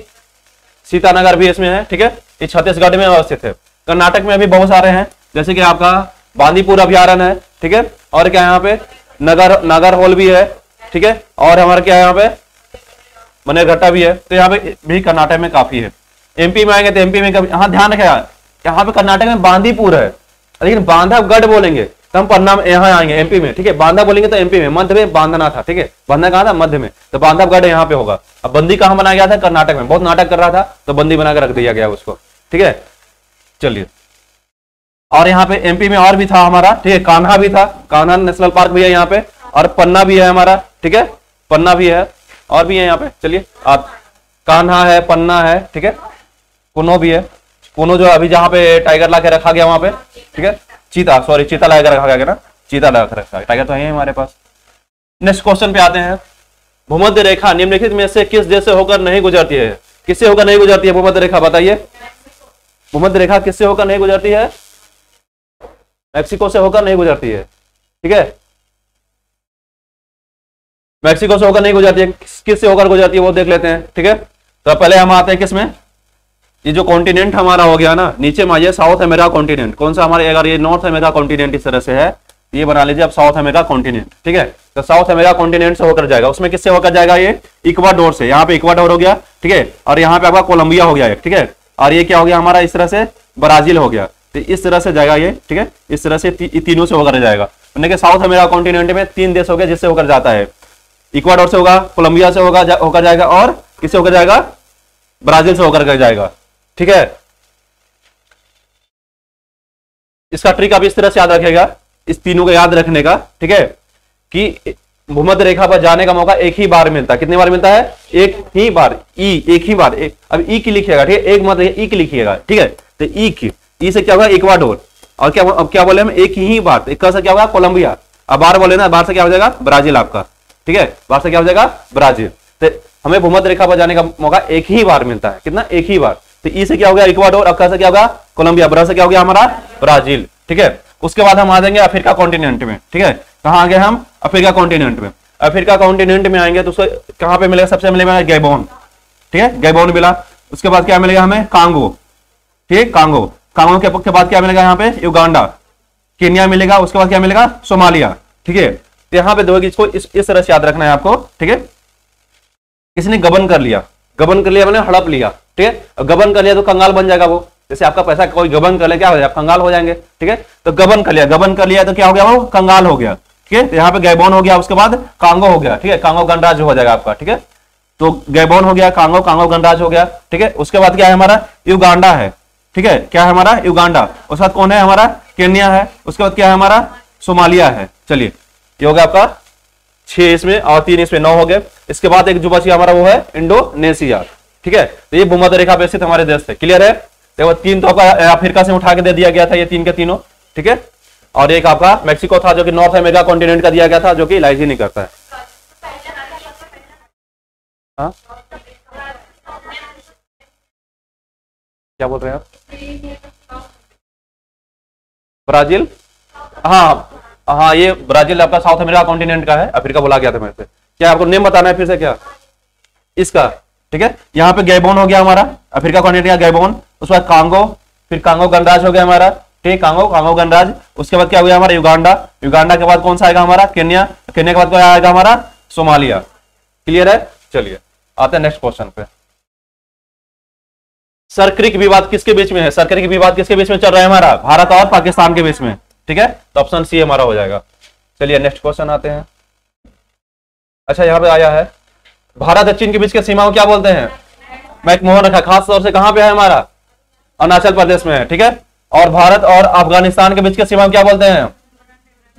सीतानगर भी इसमें है। ठीक है, ये छत्तीसगढ़ में अवस्थित है। कर्नाटक में भी बहुत सारे हैं, जैसे कि आपका बांदीपुर अभ्यारण्य है। ठीक है, और क्या यहाँ पे नगर होल भी है। ठीक है, और हमारे क्या यहाँ पे मनेरघट्टा भी है। तो यहाँ पे भी कर्नाटक में काफी है। एमपी में आएंगे तो एमपी में कभी यहाँ ध्यान रखेगा, यहाँ पे कर्नाटक में बांदीपुर है, लेकिन बांधवगढ़ बोलेंगे तो हम पन्ना में यहाँ आएंगे एमपी में। ठीक है, बांधा बोलेंगे तो एमपी में। मध्य में बांधना था। ठीक है, बांधना कहा था? मध्य में। तो बांधवगढ़ यहाँ पे होगा। अब बंदी कहाँ बनाया गया था? कर्नाटक में। बहुत नाटक कर रहा था तो बंदी बनाकर रख दिया गया उसको। ठीक है, चलिए, और यहाँ पे एमपी में और भी था हमारा। ठीक है, कान्हा भी था, कान्हा नेशनल पार्क भी है यहाँ पे, और पन्ना भी है हमारा। ठीक है, पन्ना भी है, और भी है यहाँ पे। चलिए, आप कान्हा है, पन्ना है। ठीक है, कुनो भी है। कुनो जो अभी जहाँ पे टाइगर ला के रखा गया वहां पे। ठीक है, चीता ला के रखा गया ना, चीता ला के रखा गया। टाइगर तो है हमारे पास। नेक्स्ट क्वेश्चन पे आते हैं। भूमध्य रेखा निम्नलिखित में से किस देश से होकर नहीं गुजरती है? किससे होकर नहीं गुजरती है भूमध्य रेखा? बताइए, भूमध्य रेखा किससे होकर नहीं गुजरती है? मैक्सिको से होकर नहीं गुजरती है। ठीक है, मैक्सिको से होकर नहीं गुजरती है। किससे होकर गुजरती है वो देख लेते हैं। ठीक है, तो पहले हम आते हैं किसमें? ये जो कॉन्टिनेंट हमारा हो गया ना, नीचे में आइए साउथ अमेरिका कॉन्टिनेंट। कौन सा हमारे? अगर ये नॉर्थ अमेरिका कॉन्टिनेंट इस तरह से है, ये बना लीजिए अब साउथ अमेरिका कॉन्टिनेंट। ठीक है, तो साउथ अमेरिका कॉन्टिनेंट से होकर जाएगा। उसमें किससे होकर जाएगा? ये इक्वाडोर से। यहाँ पे इक्वाडोर हो गया। ठीक है, और यहाँ पे आपका कोलंबिया हो गया एक। ठीक है, और ये क्या हो गया हमारा? इस तरह से ब्राजील हो गया। तो इस तरह से जाएगा ये। ठीक है, इस तरह से तीनों से होकर जाएगा। यानी कि साउथ अमेरिका कॉन्टिनेंट में 3 देश हो गए जिससे होकर जाता है। इक्वाडोर से होगा, कोलंबिया से होकर जाएगा और किससे होकर जाएगा, ब्राजील से होकर जाएगा। ठीक है, इसका ट्रिक आप इस तरह से याद रखेगा, इस तीनों को याद रखने का, ठीक है, कि भूमध्य रेखा पर जाने का मौका एक ही बार मिलता है। कितनी बार मिलता है, एक ही बार, एक ही बार। अब ई की लिखिएगा, ठीक है, एक मत ई की लिखिएगा, ठीक है। तो ई से क्या होगा, इक्वाडोर, और क्या अब क्या बोले हम, एक ही बार, एक से क्या होगा, कोलंबिया। अब बार बोले ना, बार से क्या हो जाएगा, ब्राजील आपका, ठीक है, बार से क्या हो जाएगा, ब्राजील। तो हमें भूमध्य रेखा पर जाने का मौका एक ही बार मिलता है, कितना, एक ही बार। तो ई से क्या हो गया, इक्वाडोर, अब से क्या होगा, कोलंबिया, ब्रा से क्या हो गया हमारा, ब्राजील। ठीक है, उसके बाद हम आ जाएंगे अफ्रीका कॉन्टिनेंट में। ठीक है, कहां आ गए हम, अफ्रीका कॉन्टिनेंट में। अफ्रीका कॉन्टिनेंट में आएंगे तो उसको कहां पे मिलेगा, सबसे मिलेगा गैबोन। ठीक है, गैबोन मिला। उसके बाद क्या मिलेगा हमें, कांगो। ठीक है, कांगो, कांगो के बाद क्या मिलेगा यहाँ पे, युगांडा, केन्या मिलेगा। उसके बाद क्या मिलेगा, सोमालिया। ठीक है, तो यहाँ पे दो इसको इस तरह से याद रखना है आपको। ठीक है, किसी गबन कर लिया, गबन कर लिया मैंने हड़प लिया। ठीक है, गबन कर लिया तो कंगाल बन जाएगा वो। जैसे आपका पैसा कोई गबन कर ले, क्या हो जाएगा, कंगाल हो जाएंगे। ठीक है, तो गबन कर लिया तो क्या हो गया, वो कंगाल हो गया। ठीक है, तो यहाँ पे गैबोन हो गया, उसके बाद कांगो हो गया। ठीक है, कांगो गणराज्य हो जाएगा आपका। ठीक है, तो गैबोन हो गया, कांगो गणराज्य हो गया। ठीक है, उसके बाद क्या है हमारा, युगांडा है। ठीक है, क्या है हमारा, युगांडा। उसके बाद कौन है हमारा, केन्या है। उसके बाद क्या है हमारा, सोमालिया है। चलिए, ये हो गया आपका 6 इसमें और 3 इसमें, 9 हो गए। इसके बाद एक जो बची हमारा वो है इंडोनेशिया। ठीक है, तो ये भूमध्य रेखा पे स्थित हमारे देश थे। क्लियर है, देखो 3 तो आपका अफ्रीका से उठा के दे दिया गया था, ये 3 के तीनों। ठीक है, और एक आपका मैक्सिको था जो कि नॉर्थ अमेरिका कॉन्टिनेंट का दिया गया था, जो कि इलाज ही नहीं करता है। हाँ, क्या बोल रहे हैं आप, ब्राजील। हाँ हाँ, ये ब्राजील आपका साउथ अमेरिका कॉन्टिनेंट का है, अफ्रीका बोला गया था मेरे से। क्या आपको नेम बताना है फिर से क्या इसका। ठीक है, यहाँ पे गैबोन हो गया हमारा, अफ्रीका कॉन्टिनेंट का गैबोन। उसके बाद कांगो, फिर कांगो गणराज्य हो गया हमारा। ठीक, कांगो गणराज्य। उसके बाद क्या हो गया हमारा, युगांडा। युगांडा के बाद कौन सा आएगा हमारा, केन्या। केन्या के बाद क्या आएगा हमारा, सोमालिया। क्लियर है, चलिए आते हैं नेक्स्ट क्वेश्चन पे। सरक्रिक विवाद किसके बीच में है, सरक्रिक विवाद किसके बीच में चल रहा है हमारा, भारत और पाकिस्तान के बीच में। ठीक है, तो ऑप्शन सी हमारा हो जाएगा। चलिए नेक्स्ट क्वेश्चन आते हैं। अच्छा, यहाँ पे आया है, भारत और चीन के बीच की सीमा को क्या बोलते हैं, मैकमोहन रेखा। खास तौर से कहां पे है हमारा, अरुणाचल प्रदेश में है। ठीक है, और भारत और अफगानिस्तान के बीच की सीमा क्या बोलते हैं,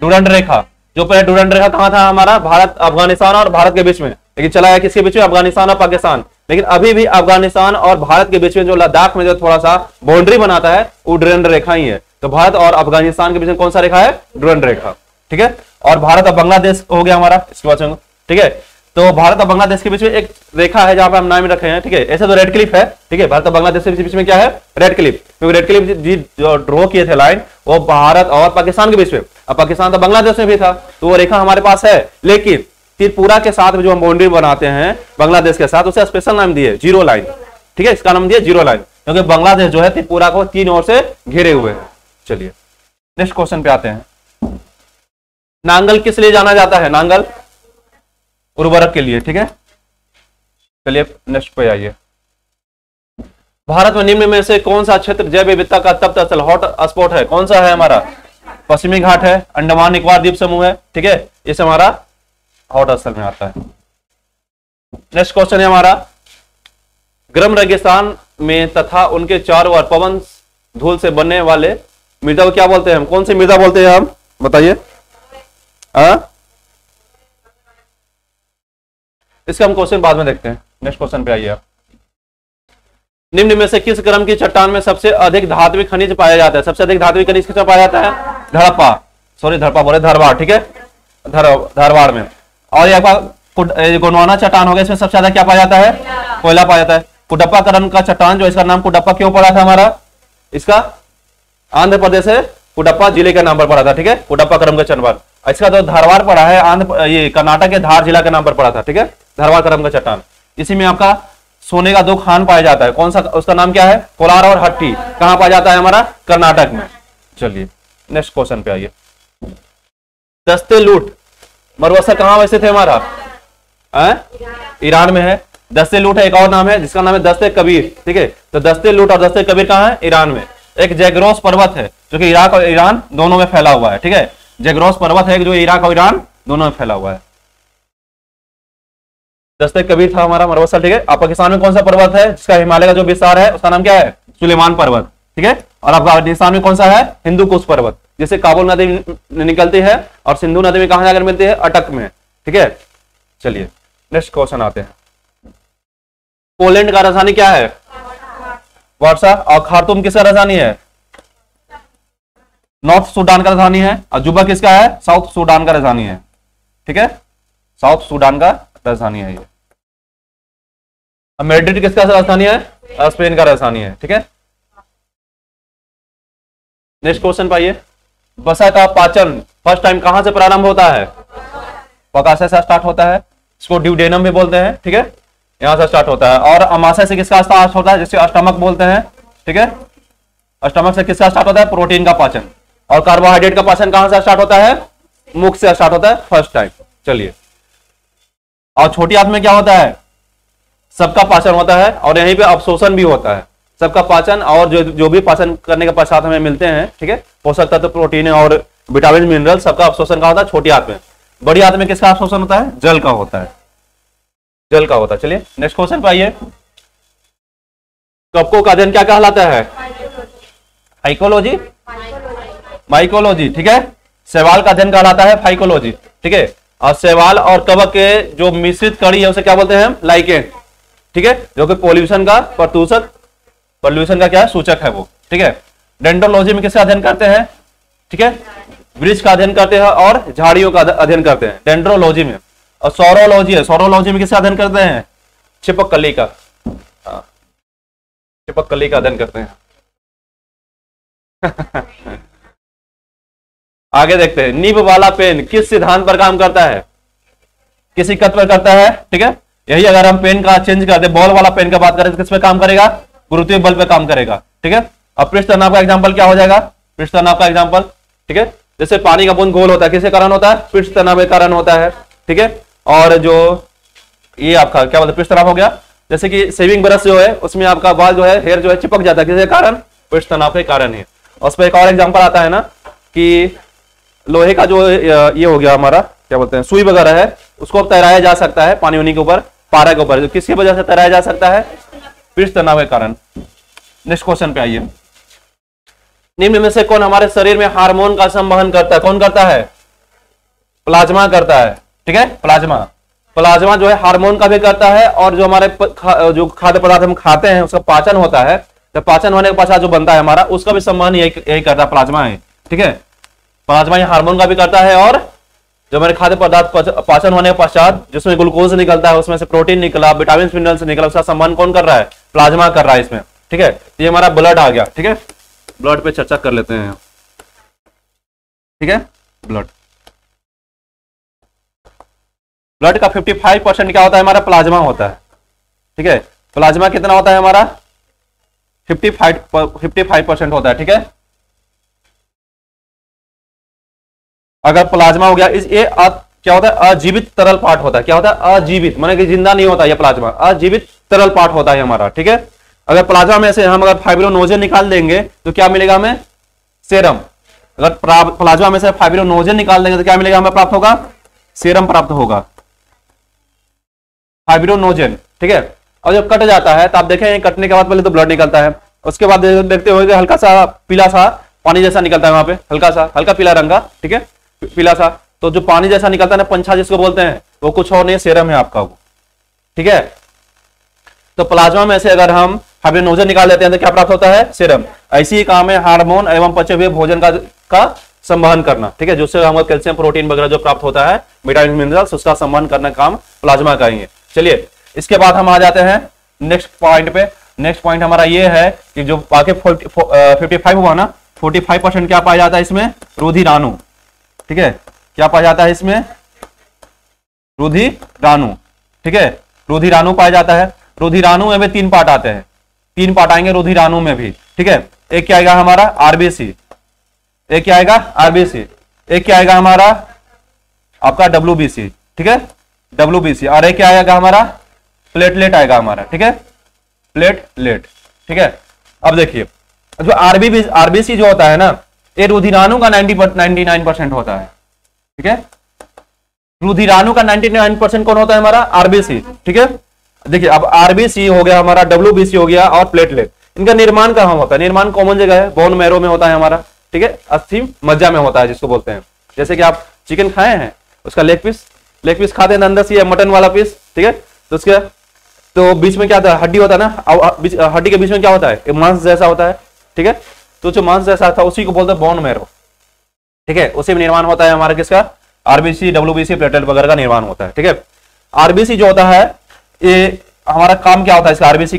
डुरंड रेखा। जो पहले डुरंड रेखा कहां था हमारा, भारत, अफगानिस्तान और भारत के बीच में, लेकिन चला है किसके बीच में, अफगानिस्तान और पाकिस्तान। लेकिन अभी भी अफगानिस्तान और भारत के बीच में जो लद्दाख में जो थोड़ा सा बाउंड्री बनाता है वो डुरंड रेखा ही है। तो भारत और अफगानिस्तान के बीच में कौन सा रेखा है, डुरंड रेखा। ठीक है, और भारत और बांग्लादेश हो गया हमारा इसके बाद। ठीक है, तो भारत और बांग्लादेश के बीच में एक रेखा है जहां पर हम नाम रखे हैं। ठीक है, ऐसे तो रेड क्लिफ है। ठीक है, भारत और बांग्लादेश के बीच में क्या है, रेड क्लिफ। क्योंकि रेड क्लिफ जो ड्रॉ किए थे लाइन, वो भारत और पाकिस्तान के बीच में, अब पाकिस्तान तो बांग्लादेश में भी था, तो वो रेखा हमारे पास है। लेकिन त्रिपुरा के साथ जो हम बाउंड्री बनाते हैं बांग्लादेश के साथ, उसे स्पेशल नाम दिए जीरो लाइन। ठीक है, इसका नाम दिया जीरो लाइन, क्योंकि बांग्लादेश जो है त्रिपुरा को 3 ओर से घेरे हुए है। चलिए नेक्स्ट क्वेश्चन पे आते हैं। नांगल किस लिए जाना जाता है, नांगल उर्वरक के लिए। ठीक है, चलिए नेक्स्ट पे आइए। भारत में निम्न में से कौन सा क्षेत्र जैव विविधता का तप्त स्थल, हॉट स्पॉट है, कौन सा है हमारा, पश्चिमी घाट है, अंडमान निकोबार द्वीप समूह है। ठीक है, इसे हमारा हॉट स्थल में आता है। नेक्स्ट क्वेश्चन है हमारा, गर्म रेगिस्तान में तथा उनके चारों ओर पवन धूल से बनने वाले मृदा को क्या बोलते हैं हम, कौन सी मृदा बोलते हैं हम, बताइए। इसका हम क्वेश्चन बाद में देखते हैं। नेक्स्ट क्वेश्चन पे आइए आप। निम्न में से किस क्रम की चट्टान में सबसे अधिक धात्विक खनिज पाया जाता है, सबसे अधिक धात्विक खनिज किसमें पाया जाता है, धड़प्पा बोले धारवाड़। ठीक है, धारवाड़ में। और ये आपका गोंडवाना चट्टान हो गया, इसमें सबसे ज्यादा क्या पाया जाता है, कोयला पाया जाता है। कुडप्पा क्रम का चट्टान जो, इसका नाम कुडप्पा क्यों पड़ा था हमारा, इसका आंध्र प्रदेश है, कुडप्पा जिले के नाम पर पड़ा था। ठीक है, कुडप्पा क्रम का चट्टान। इसका जो धारवाड़ पड़ा है, ये कर्नाटक के धार जिला के नाम पर पड़ा था। ठीक है, धारवाड़ क्रम का चट्टान। इसी में आपका सोने का 2 खान पाया जाता है, कौन सा, उसका नाम क्या है, कोलार और हट्टी। कहां पाया जाता है हमारा, कर्नाटक में। चलिए नेक्स्ट क्वेश्चन पे आइए। दस्ते लूट मरुस्थल कहां स्थित है हमारा, ईरान में है। दस्ते लूट है एक और नाम है जिसका नाम है दस्ते कबीर। ठीक है, तो दस्ते लूट और दस्ते कबीर कहां है, ईरान में। एक जैग्रोस पर्वत है जो कि इराक और ईरान दोनों में फैला हुआ है। ठीक है, जैग्रोस पर्वत है जो इराक और ईरान दोनों में फैला हुआ है। दस्ते कबीर था हमारा मरुस्थल, ठीक है। अब पाकिस्तान में कौन सा पर्वत है जिसका हिमालय का जो विस्तार है उसका नाम क्या है? सुलेमान पर्वत, ठीक है। और अफगानिस्तान में कौन सा है? हिंदू कुश पर्वत, जिसे काबुल नदी निकलती है और सिंधु नदी में कहां जाकर मिलती है? अटक में, ठीक है। चलिए नेक्स्ट क्वेश्चन आते हैं। पोलैंड का राजधानी क्या है? वार्सा। और खार्तूम किसका राजधानी है? नॉर्थ सूडान का राजधानी है। और जुबा किसका है? साउथ सूडान का राजधानी है, ठीक है। साउथ सूडान का राजधानी है ये। अब मैड्रिड किसका राजधानी है? स्पेन का राजधानी है, ठीक है। नेक्स्ट क्वेश्चन पाइए। वसा का पाचन फर्स्ट टाइम कहां से प्रारंभ होता है? पकाशय से स्टार्ट होता है, इसको ड्यूडेनम भी बोलते हैं, ठीक है। यहां से स्टार्ट होता है। और अमाशय से किसका स्टार्ट होता है? जिससे अष्टमक बोलते हैं, ठीक है। अष्टमक से किसका स्टार्ट होता है? प्रोटीन का पाचन। और कार्बोहाइड्रेट का पाचन कहां से स्टार्ट होता है? मुख से स्टार्ट होता है फर्स्ट टाइम। चलिए, और छोटी आंत में क्या होता है? सबका पाचन होता है और यहीं पे अवशोषण भी होता है। सबका पाचन और जो भी पाचन करने के पश्चात हमें मिलते हैं, ठीक है, पोषक तत्व, प्रोटीन और विटामिन मिनरल, सबका अवशोषण का होता है छोटी आंत में। बड़ी आंत में किसका अवशोषण होता है? जल का होता है, जल का होता है। चलिए नेक्स्ट क्वेश्चन पे आइए। कपकों का अध्ययन क्या कहलाता है? फाइकोलॉजी, माइकोलॉजी, ठीक है। शैवाल का अध्ययन कहलाता है फाइकोलॉजी, ठीक है। और शैवाल और कवक के जो मिश्रित कड़ी है उसे क्या बोलते हैं? लाइकेन, ठीक है। जो कि पोल्यूशन का पोल्यूशन का क्या है? सूचक है वो, ठीक है। डेंड्रोलॉजी में किसका अध्ययन करते हैं? ठीक है, वृक्ष का अध्ययन करते हैं और झाड़ियों का अध्ययन करते हैं डेंड्रोलॉजी में। और सौरोलॉजी है, सौरोलॉजी में किसका अध्ययन करते हैं? छिपकली का, छिपकली का अध्ययन करते हैं। आगे देखते हैं। निब वाला पेन किस सिद्धांत पर काम करता है? किस इक्कत पर करता है, ठीक है। यही अगर हम पेन का चेंज कर दे, बॉल वाला पेन का बात करें तो किस पे काम करेगा? गुरुत्वीय बल पे काम करेगा, ठीक है। अब पृष्ठ तनाव का एग्जांपल क्या हो जाएगा? पृष्ठ तनाव का एग्जांपल, ठीक है। जैसे पानी का बूंद गोल होता है, किसके कारण होता है? पृष्ठ तनाव के कारण होता है, ठीक है। और जो ये आपका क्या बोलते हैं? पृष्ठ तनाव हो गया। जैसे कि शेविंग ब्रश जो है उसमें आपका बाल जो है, हेयर जो है चिपक जाता है, किसके कारण? पृष्ठ तनाव के कारण ही। और उस पर एक और एग्जांपल आता है ना कि लोहे का जो ये हो गया हमारा क्या बोलते हैं, सुई वगैरह है, उसको तैराया जा सकता है पानी के ऊपर, पारा के ऊपर। किसकी वजह से तैराया जा सकता है? पृष्ठ तनाव के कारण। नेक्स्ट क्वेश्चन पे आइए। निम्न में से कौन हमारे शरीर में हार्मोन का संवहन करता है? कौन करता है? प्लाज्मा करता है, ठीक है। प्लाज्मा, प्लाज्मा जो है हार्मोन का भी करता है और जो हमारे जो खाद्य पदार्थ हम खाते हैं उसका पाचन होता है, तो पाचन होने के पश्चात जो बनता है हमारा, उसका भी संवहन यही करता है, प्लाज्मा है, ठीक है। प्लाज्मा हार्मोन का भी करता है और जो हमारे खाद्य पदार्थ पाचन होने के पश्चात जिसमें ग्लूकोज निकलता है, उसमें से प्रोटीन निकला, विटामिन मिनरल्स निकला, उसका संवहन कौन कर रहा है? प्लाज्मा कर रहा है इसमें, ठीक है। ये हमारा ब्लड आ गया, ठीक है। ब्लड पे चर्चा कर लेते हैं, ठीक है। ब्लड, ब्लड का 55% क्या होता है? हमारा प्लाज्मा होता है, ठीक है। प्लाज्मा कितना होता है हमारा? 55% होता है, ठीक है। अगर प्लाज्मा हो गया, ये क्या होता है? अजीवित तरल पार्ट होता है। क्या होता है? अजीवित, माने कि जिंदा नहीं होता ये प्लाज्मा, अजीवित तरल पार्ट होता है हमारा, ठीक है। अगर प्लाज्मा में से हम अगर फाइब्रोनोजन निकाल देंगे तो क्या मिलेगा हमें? सेरम। अगर प्लाज्मा में से फाइब्रोनोजन निकाल देंगे तो क्या मिलेगा हमें? प्राप्त होगा सेरम, प्राप्त होगा फाइब्रोनोजन, ठीक है। और जब कट जाता है तो आप देखें कटने के बाद पहले तो ब्लड निकलता है, उसके बाद देखते हो हल्का सा पीला सा पानी जैसा निकलता है वहां पे, हल्का पीला रंग का, ठीक है, पीला सा। तो जो पानी जैसा निकलता है ना, पंछा जिसको बोलते हैं, वो कुछ और नहीं, सेरम है आपका वो, ठीक है। तो प्लाज्मा में से अगर हम फाइब्रोनोजन निकाल लेते हैं तो क्या प्राप्त होता है? सेरम। ऐसी ही काम है हार्मोन एवं पचे हुए भोजन का संवहन करना, ठीक है, जिससे हमको कैल्शियम, प्रोटीन वगैरह जो प्राप्त होता है, विटामिन मिनरल्स, उसका संवहन करने का काम प्लाज्मा का ही है। चलिए इसके बाद हम आ जाते हैं नेक्स्ट पॉइंट पे। नेक्स्ट पॉइंट हमारा ये है कि जो बाकी 55 हुआ ना, 45% क्या पाया जाता है इसमें? रुधिराणु, ठीक है। क्या पाया जाता है इसमें? रुधिराणु, ठीक है। रुधिराणु पाया जाता है। रुधिराणु में भी 3 पार्ट आते हैं, 3 पार्ट आएंगे रुधिराणु में भी, ठीक है। एक क्या आएगा हमारा? आरबीसी, एक क्या आएगा? आरबीसी, एक क्या आएगा हमारा? आपका डब्ल्यूबीसी, ठीक है, डब्ल्यूबीसी। और एक क्या आएगा हमारा? प्लेटलेट आएगा हमारा, ठीक है, प्लेटलेट, ठीक है। अब देखिए जो आरबीसी जो होता है ना, ये रुधिराणु का 99% होता है, ठीक है। रुधिराणु का 99% कौन होता है हमारा? आरबीसी, ठीक है। देखिए अब आरबीसी हो गया हमारा, डब्ल्यूबीसी हो गया और प्लेटलेट। इनका निर्माण कहाँ होता है? निर्माण कॉमन जगह है, बोन मैरो में होता है हमारा, ठीक है। अस्थि मज्जा में होता है जिसको बोलते हैं। जैसे कि आप चिकन खाए हैं, उसका लेग पीस खाते हैं अंदर से, मटन वाला पीस, ठीक है। तो उसके तो बीच में क्या होता है? हड्डी होता है ना, हड्डी के बीच में क्या होता है? मांस जैसा होता है, ठीक है। तो जो मांस जैसा था उसी को बोलते हैं बोन मैरो, ठीक है। उसी में निर्माण होता है हमारा किसका? आरबीसी, डब्ल्यूबीसी, प्लेटलेट वगैरह का निर्माण होता है, ठीक है। आरबीसी जो होता है ये हमारा काम क्या होता है इसका? आरबीसी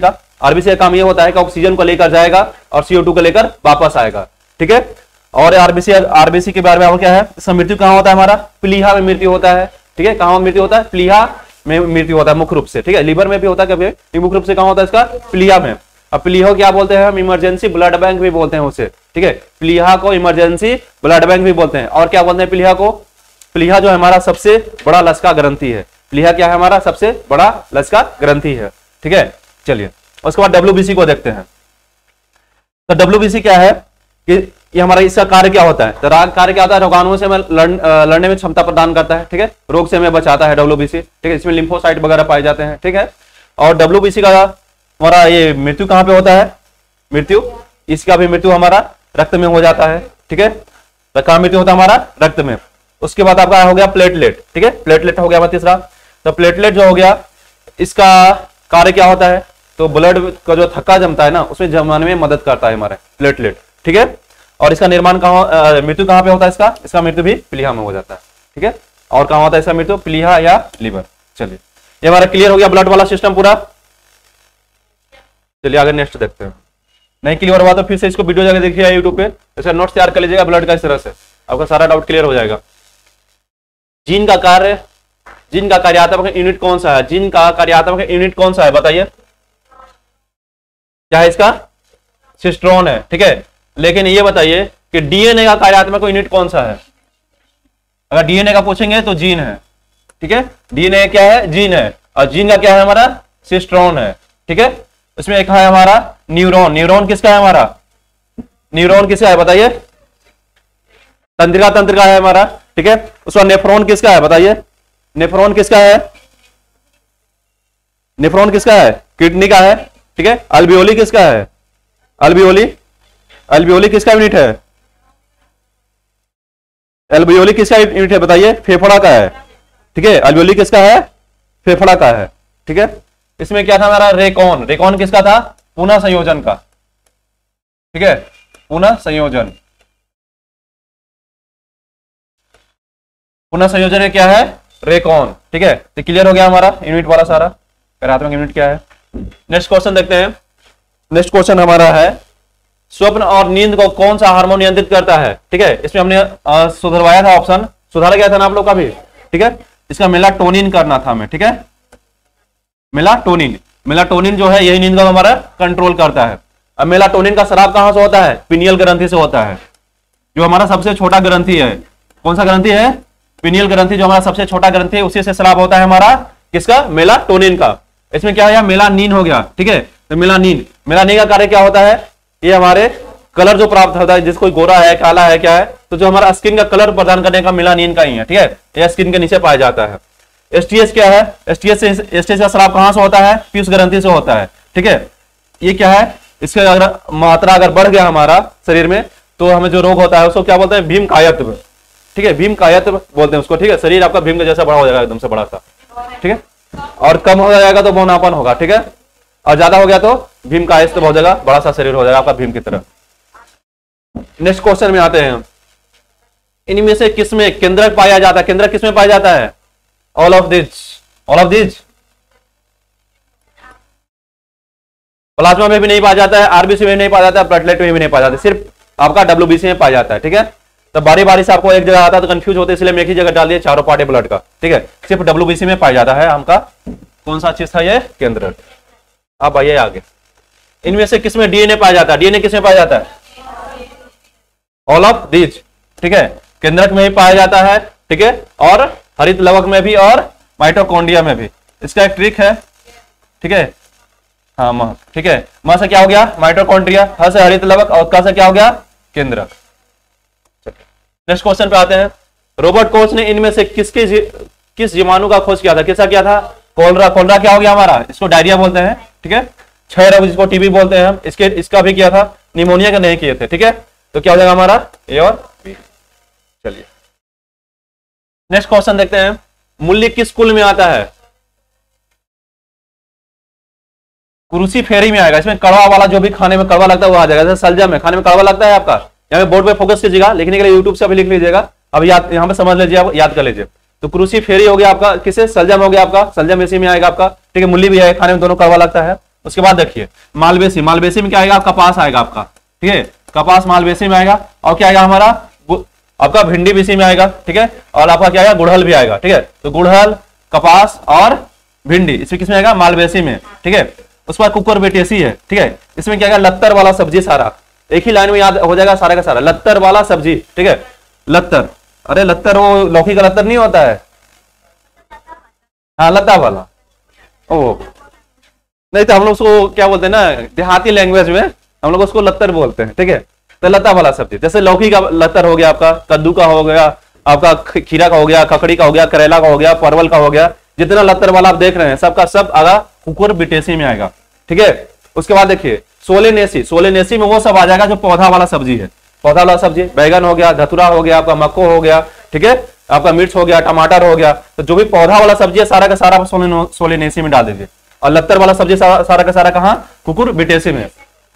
का काम ये होता है कि ऑक्सीजन को लेकर जाएगा और CO2 को लेकर वापस आएगा, ठीक है। और आरबीसी के बारे में और क्या है? इसका मृत्यु कहाँ होता है हमारा? प्लीहा में मृत्यु होता है, ठीक है। कहाँ मृत्यु होता है? प्लीहा में मृत्यु होता है मुख्य रूप से, ठीक है। लिवर में भी होता है कभी, मुख्य रूप से कहाँ होता है इसका? प्लीहा में। अब प्लीहा क्या बोलते हैं हम? इमरजेंसी ब्लड बैंक भी बोलते हैं उसे, ठीक है। प्लीहा को इमरजेंसी ब्लड बैंक भी बोलते हैं। और क्या बोलते हैं प्लीहा को? प्लीहा जो हमारा सबसे बड़ा लसिका ग्रंथि है। प्लीहा क्या है? हमारा सबसे बड़ा लसिका ग्रंथि है, ठीक है। चलिए उसके बाद डब्ल्यूबीसी को देखते हैं। तो डब्ल्यूबीसी क्या है कि ये हमारा इसका कार्य क्या होता है? तो कार्य क्या होता है? रोगाणुओं से लड़ने में क्षमता प्रदान करता है, ठीक है। रोग से हमें बचाता है डब्ल्यूबीसी, ठीक है। इसमें लिम्फोसाइट वगैरह पाए जाते हैं, ठीक है। और डब्ल्यूबीसी का हमारा ये मृत्यु कहाँ पे होता है? इसका भी मृत्यु हमारा रक्त में हो जाता है, ठीक है। तो कहाँ मृत्यु होता है हमारा? रक्त में। उसके बाद आपका हो गया प्लेटलेट, ठीक है। प्लेटलेट हो गया हमारा तीसरा। तो प्लेटलेट जो हो गया इसका कार्य क्या होता है? तो ब्लड का जो थक्का जमता है ना उसमें जमाने में मदद करता है हमारा प्लेटलेट, ठीक है। और इसका निर्माण मृत्यु कहाँ पे होता है इसका मृत्यु भी प्लीहा में हो जाता है, ठीक है। और कहाँ होता है इसका मृत्यु? प्लीहा या लिवर। चलिए ये हमारा क्लियर हो गया ब्लड वाला सिस्टम पूरा। चलिए आगे नेक्स्ट देखते हैं। नहीं क्लियर हुआ तो फिर से इसको वीडियो जाकर देखिए यूट्यूब पे, इसका नोट्स तैयार कर लीजिएगा ब्लड का, इस तरह से आपका सारा डाउट क्लियर हो जाएगा। जीन का कार्यात्मक यूनिट कौन सा है? जीन का कार्यात्मक यूनिट कौन सा है बताइए? क्या है इसका? सिस्ट्रोन है, ठीक है। लेकिन ये बताइए कि डीएनए का कार्यात्मक यूनिट कौन सा है? अगर डीएनए का पूछेंगे तो जीन है, ठीक है। डीएनए क्या है? जीन है। और जीन का क्या है हमारा? सिस्ट्रोन है, ठीक है। इसमें एक है हमारा न्यूरॉन। न्यूरॉन किसका है हमारा? न्यूरॉन किसका है बताइए? तंत्रिका है हमारा, ठीक है। उसका नेफ्रॉन किसका है बताइए? नेफ्रॉन किसका है? नेफ्रॉन किसका है? किडनी का है, ठीक है। अल्बियोली किसका है? अल्बियोली किसका यूनिट है? अल्बियोली किसका यूनिट है बताइए? फेफड़ा का है, ठीक है। अल्बियोली किसका है? फेफड़ा का है, ठीक है। इसमें क्या था हमारा? रेकॉन किसका था? पुनः संयोजन का, ठीक है। पुनः संयोजन में क्या है? रेकॉन, ठीक है। तो क्लियर हो गया हमारा यूनिट वाला सारा, कार्यात्मक यूनिट क्या है। नेक्स्ट क्वेश्चन देखते हैं। नेक्स्ट क्वेश्चन हमारा है स्वप्न और नींद को कौन सा हार्मोन नियंत्रित करता है, ठीक है। इसमें हमने सुधरवाया था, ऑप्शन सुधारा गया था ना आप लोग का भी, ठीक है। इसका मेलाटोनिन करना था हमें, ठीक है। मेलाटोनिन जो है यही नींद को हमारा कंट्रोल करता है। अब मेलाटोनिन का स्राव कहां से होता है? पिनियल ग्रंथि से होता है, जो हमारा सबसे छोटा ग्रंथि है। कौन सा ग्रंथि है? पिनियल ग्रंथि, जो हमारा सबसे छोटा ग्रंथि है, उसी से स्राव होता है हमारा किसका? मेलाटोनिन का। इसमें क्या है? मेलानिन हो गया, ठीक है। तो मेलानिन का कार्य क्या होता है? ये हमारे कलर जो प्राप्त होता है, जिसको कोई गोरा है, काला है, क्या है, तो जो हमारा स्किन का कलर प्रदान करने का मेलानिन का ही है, ठीक है। यह स्किन के नीचे पाया जाता है। एसटीएच क्या है? एसटीएच का स्राव कहां से होता है? पीयूष ग्रंथि से होता है, ठीक है। ये क्या है? इसके अगर मात्रा अगर बढ़ गया हमारा शरीर में तो हमें जो रोग होता है उसको क्या बोलते हैं? भीम कायत्व, ठीक है। भीम कायत्व बोलते हैं उसको, ठीक है। शरीर आपका भीम के जैसा बड़ा हो जाएगा, एकदम से बड़ा सा, ठीक है। और कम हो जाएगा तो बौनापन होगा, ठीक है। और ज्यादा हो गया तो भीम कायस्थ हो जाएगा, बड़ा सा शरीर हो जाएगा आपका भीम की तरह। नेक्स्ट क्वेश्चन में आते हैं। इनमें से किसमें केंद्रक पाया जाता है? केंद्रक किसमें पाया जाता है? All of this. प्लाज्मा में भी नहीं पाया जाता है, आरबीसी में नहीं पाया जाता है, प्लेटलेट में भी नहीं पाया जाता है, सिर्फ आपका डब्ल्यूबीसी में पाया जाता है, ठीक है। तो बारी से आपको एक जगह आता है तो कंफ्यूज होते हैं, इसलिए मैं एक ही जगह डाल दिया चारों पार्ट है ब्लड का, ठीक है। सिर्फ डब्ल्यूबीसी में पाया जाता है हमका। कौन सा चीज था ये? केंद्रक। अब आइए आगे। इनमें से किसमें डीएनए पाया जाता है? डीएनए किसमें पाया जाता है? ऑल ऑफ दिस, ठीक है। केंद्रक में भी पाया जाता है, ठीक है। और हरित लवक में भी और माइटोकॉन्ड्रिया में भी। इसका एक ट्रिक है, ठीक है। हाँ म, ठीक है। म से क्या हो गया? माइटोकॉन्ड्रिया। ह से हरित लवक और क से क्या हो गया? केंद्रक। नेक्स्ट क्वेश्चन पे आते हैं। रॉबर्ट कोच ने इनमें से किस जीवाणु का खोज किया था? किसका किया था? कोलरा। कोलरा क्या हो गया हमारा? इसको डायरिया बोलते हैं, ठीक है। क्षय रोग जिसको टीबी बोलते हैं हम, इसका भी किया था। निमोनिया का नहीं किए थे, ठीक है। तो क्या हो जाएगा हमारा? ए और बी। चलिए नेक्स्ट क्वेश्चन देखते हैं। मूल्य किस कुल में आता है? क्रूसीफेरी में आएगा। इसमें कड़वा वाला जो भी खाने में कड़वा लगता है वो आ जाएगा। जैसे सलजम है, खाने में कड़वा लगता है आपका, यहाँ पे बोर्ड पे फोकस कीजिएगा, लिखने के लिए यूट्यूब से अभी लिख लीजिएगा, अब याद यहाँ पे समझ लीजिए, आप याद कर लीजिए। तो क्रूसीफेरी हो गया आपका, किसे? सलजम हो गया आपका, सलजम इसी में आएगा आपका, ठीक है। मूली भी है, खाने में दोनों कड़वा लगता है। उसके बाद देखिए मालवेसी। मालवेसी में क्या आएगा? कपास आएगा आपका, ठीक है। कपास मालवेसी में आएगा। और क्या आएगा हमारा? आपका भिंडी भी इसी में आएगा, ठीक है। और आपका क्या आएगा? गुड़हल भी आएगा, ठीक है। तो गुड़हल, कपास और भिंडी इसमें किसमें आएगा? मालवेसी में, ठीक है। उसके बाद कुकुरबिटेसी है, ठीक है। इसमें क्या आएगा? लत्तर वाला सब्जी सारा, एक ही लाइन में याद हो जाएगा सारा का सारा, लत्तर वाला सब्जी, ठीक है। लत्तर, अरे लत्तर वो लौकी का लत्तर नहीं होता है, हाँ लता वाला। ओ नहीं तो हम लोग उसको क्या बोलते हैं ना, देहाती लैंग्वेज में हम लोग उसको लत्तर बोलते हैं, ठीक है। तो लता वाला सब्जी, जैसे लौकी का लत्तर हो गया आपका, कद्दू का हो गया आपका, खीरा का हो गया, ककड़ी का हो गया, करेला का हो गया, परवल का हो गया, जितना लत्तर वाला आप देख रहे हैं सबका सब आगा कुकुरबिटेसी में आएगा, ठीक है। उसके बाद देखिए सोलेनेसी। सोलेनेसी में वो सब आ जाएगा जो पौधा वाला सब्जी है। पौधा वाला सब्जी बैगन हो गया, धतुरा हो गया, आपका मक्को हो गया, ठीक है, आपका मिर्च हो गया, टमाटर हो गया। तो जो भी पौधा वाला सब्जी है सारा का सारा सोलेनेसी में डाल दीजिए। और लत्तर वाला सब्जी सारा का सारा कहाँ? कुकुरबिटेसी में,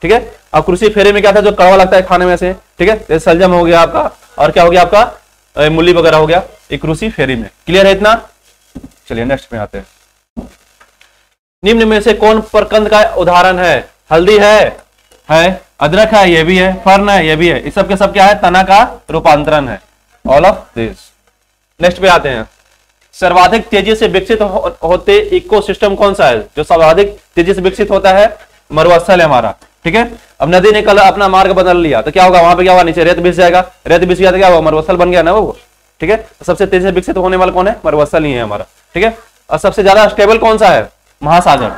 ठीक है। अब क्रूसीफेरी में क्या था? जो कड़वा लगता है खाने में से, ठीक है। सलजम हो गया आपका, और क्या हो गया आपका? मूली वगैरह हो गया, एक क्रूसीफेरी में। क्लियर है इतना? चलिए नेक्स्ट में आते हैं। निम्न में से कौन प्रकंद का उदाहरण है? हल्दी है, अदरक है, ये भी है, फर्न है, ये भी है। इस सब के सब क्या है? तना का रूपांतरण है। All of this. नेक्स्ट पे आते हैं। सर्वाधिक तेजी से विकसित होते इकोसिस्टम कौन सा है? जो सर्वाधिक तेजी से विकसित होता है मरुस्थल है हमारा, ठीक है। अब नदी ने कल अपना मार्ग बदल लिया तो क्या होगा? वहां पे क्या होगा? नीचे रेत बिछ जाएगा, रेत बिछ गया तो क्या होगा? मरुस्थल बन गया ना वो, ठीक है। सबसे तेजी से विकसित होने वाला कौन है? मरुस्थल ही है हमारा, ठीक है। और सबसे ज्यादा स्टेबल कौन सा है? महासागर,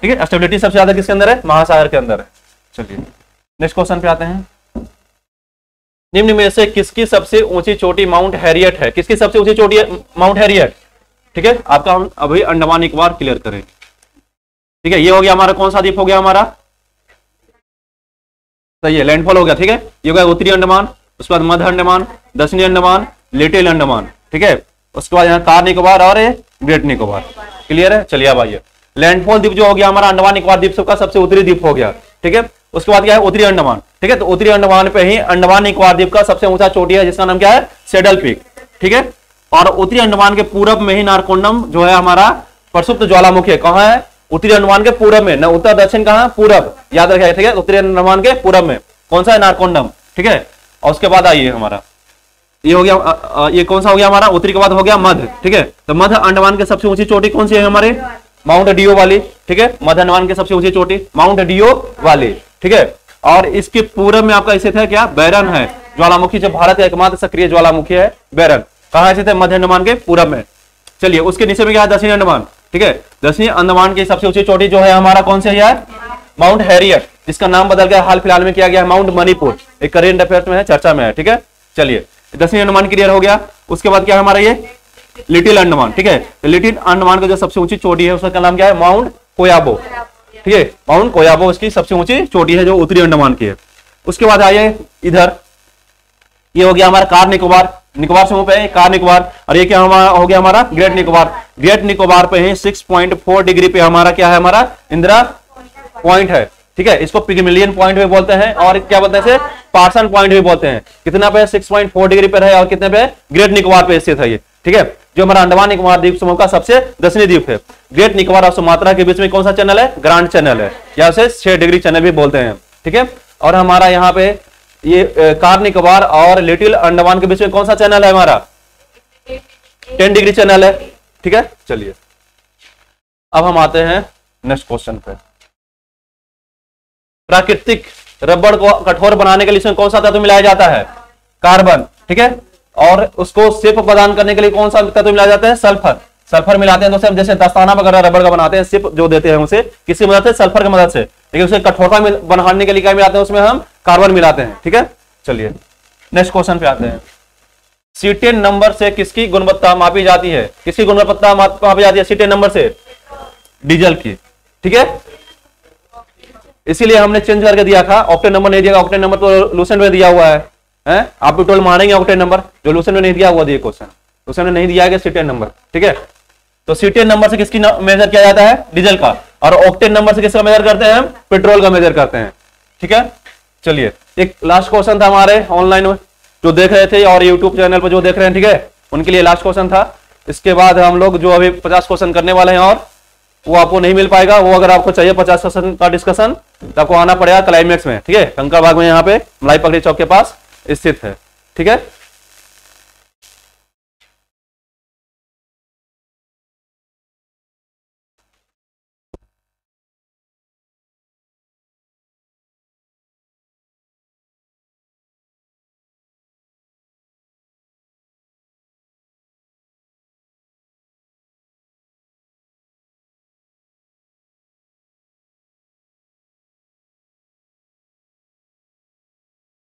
ठीक है। स्टेबिलिटी सबसे ज्यादा किसके अंदर है? महासागर के अंदर है। चलिए नेक्स्ट क्वेश्चन पे आते हैं। निम्न में से किसकी सबसे ऊंची चोटी माउंट हैरियट है? किसकी सबसे ऊंची चोटी है? माउंट हैरियट, ठीक है। आपका हम अभी अंडमान निकोबार क्लियर करें, ठीक है। ये हो गया हमारा, कौन सा द्वीप हो गया हमारा? सही है, लैंडफॉल हो गया, ठीक है। ये हो गया उत्तरी अंडमान, उसके बाद मध्य अंडमान, दक्षिणी अंडमान, लिटिल अंडमान, ठीक है। उसके बाद यहाँ कार निकोबार और ग्रेट निकोबार। क्लियर है? चलिए अब आइए। लैंडफॉल द्वीप जो हो गया हमारा अंडमान निकोबार द्वीप का सबसे उत्तरी द्वीप हो गया, ठीक है। उसके बाद क्या है? उत्तरी अंडमान, ठीक है। तो उत्तरी अंडमान पे ही अंडमान निकोबार द्वीप का सबसे ऊंचा चोटी है जिसका नाम क्या है? सेडल पीक, ठीक है। और उत्तरी अंडमान के पूरब में ही नारकोंडम जो है हमारा प्रसुप्त ज्वालामुखी है। कहां है? उत्तरी अंडमान के पूरब में, न उत्तर दक्षिण कहां? पूरब, याद रखिएगा, ठीक है। उत्तरी अंडमान के पूरब में कौन सा है? नारकोंडम, ठीक है। और उसके बाद आइए हमारा ये हो गया, ये कौन सा हो गया हमारा? उत्तरी के बाद हो गया मध्य, ठीक है। तो मध्य अंडमान की सबसे ऊंची चोटी कौन सी है हमारे? माउंट डियो वाली, ठीक है। मध्य अंडमान की सबसे ऊंची चोटी माउंट डियो वाली, ठीक है। और इसके पूरब में आपका स्थित है क्या? बैरन है ज्वालामुखी, जो भारत का एकमात्र सक्रिय ज्वालामुखी है बैरन। कहां स्थित है? मध्य अंडमान के पूरब में। चलिए उसके नीचे में क्या है? दक्षिणी अंडमान, ठीक है। दक्षिणी अंडमान की सबसे ऊंची चोटी जो है हमारा कौन सी है? माउंट हैरियट, जिसका नाम बदल गया हाल फिलहाल में किया गया है माउंट मणिपुर। एक करेंट अफेयर्स में है, चर्चा में है, ठीक है। चलिए दक्षिणी अंडमान क्लियर हो गया। उसके बाद क्या है हमारा? ये लिटिल अंडमान, ठीक है। तो लिटिल अंडमान का जो सबसे ऊंची चोटी है उसका नाम क्या है? माउंट कोयाबो, ठीक है। माउंट कोयाबो उसकी सबसे ऊंची चोटी है जो उत्तरी अंडमान की है। उसके बाद आइए इधर, ये हो गया हमारा कार निकोबार, निकोबार समूह पे है कार निकोबार। और ये क्या हो गया हमारा? ग्रेट निकोबार। ग्रेट निकोबार पे ही 6.4 डिग्री पे हमारा क्या है? हमारा इंदिरा पॉइंट है, ठीक है। इसको पिगमिलियन पॉइंट भी बोलते हैं और क्या बोलते हैं इसे? पार्सन पॉइंट भी बोलते हैं। कितना पे? 6.4 डिग्री पे है। और कितने पे? ग्रेट निकोबार पे स्थित है ये, ठीक है। जो हमारा अंडमान निकोबार द्वीप समूह का सबसे दक्षिणी द्वीप है। ग्रेट निकोबार और सुमात्रा के बीच में कौन सा चैनल है? ग्रांड चैनल है, या उसे 6 डिग्री चैनल भी बोलते हैं, ठीक है। और हमारा यहाँ पे ये कार निकोबार और लिटिल अंडमान के बीच में कौन सा चैनल है हमारा? 10 डिग्री चैनल है, ठीक है। चलिए अब हम आते हैं नेक्स्ट क्वेश्चन पे। प्राकृतिक रबड़ को कठोर बनाने के लिए इसमें कौन सा तत्व मिलाया जाता है? कार्बन, ठीक है। और उसको सिप प्रदान करने के लिए कौन सा तत्व मिलाया जाता है? सल्फर। सल्फर मिलाते हैं तो जैसे दस्ताना वगैरह रबड़ का बनाते हैं, सिप जो देते हैं उसे किसकी मदद से? सल्फर की मदद से। लेकिन उसे कठोरता बनाने के लिए क्या मिलाते हैं? उसमें हम कार्बन मिलाते हैं, ठीक है। चलिए नेक्स्ट क्वेश्चन पे आते हैं। सीटेन नंबर से किसकी गुणवत्ता मापी जाती है? किसकी गुणवत्ता मापी जाती है सीटेन नंबर से? डीजल की। ठीक है, इसीलिए हमने चेंज करके दिया था, ऑक्टेन नंबर नहीं दिया। ऑक्टेन नंबर तो लूसेंट में दिया हुआ है? आप पेट्रोल मानेंगे ऑक्टेन नंबर, जो लूसेंट में नहीं दिया हुआ दिए क्वेश्चन, लूसेंट में नहीं दिया है सीटेन नंबर। ठीक है, तो सीटेन नंबर से किसकी मेजर किया जाता है? डीजल का। और ऑक्टेन नंबर से किसका मेजर करते हैं? पेट्रोल का मेजर करते हैं। ठीक है, चलिए एक लास्ट क्वेश्चन था हमारे ऑनलाइन में जो देख रहे थे और यूट्यूब चैनल पर जो देख रहे हैं, ठीक है, उनके लिए लास्ट क्वेश्चन था। इसके बाद हम लोग जो अभी 50 क्वेश्चन करने वाले हैं और वो आपको नहीं मिल पाएगा। वो अगर आपको चाहिए 50 क्वेश्चन का डिस्कशन तो आपको आना पड़ेगा क्लाइमेक्स में। ठीक है, कंकर बाग में यहाँ पे मलाई पगड़ी चौक के पास स्थित है। ठीक है।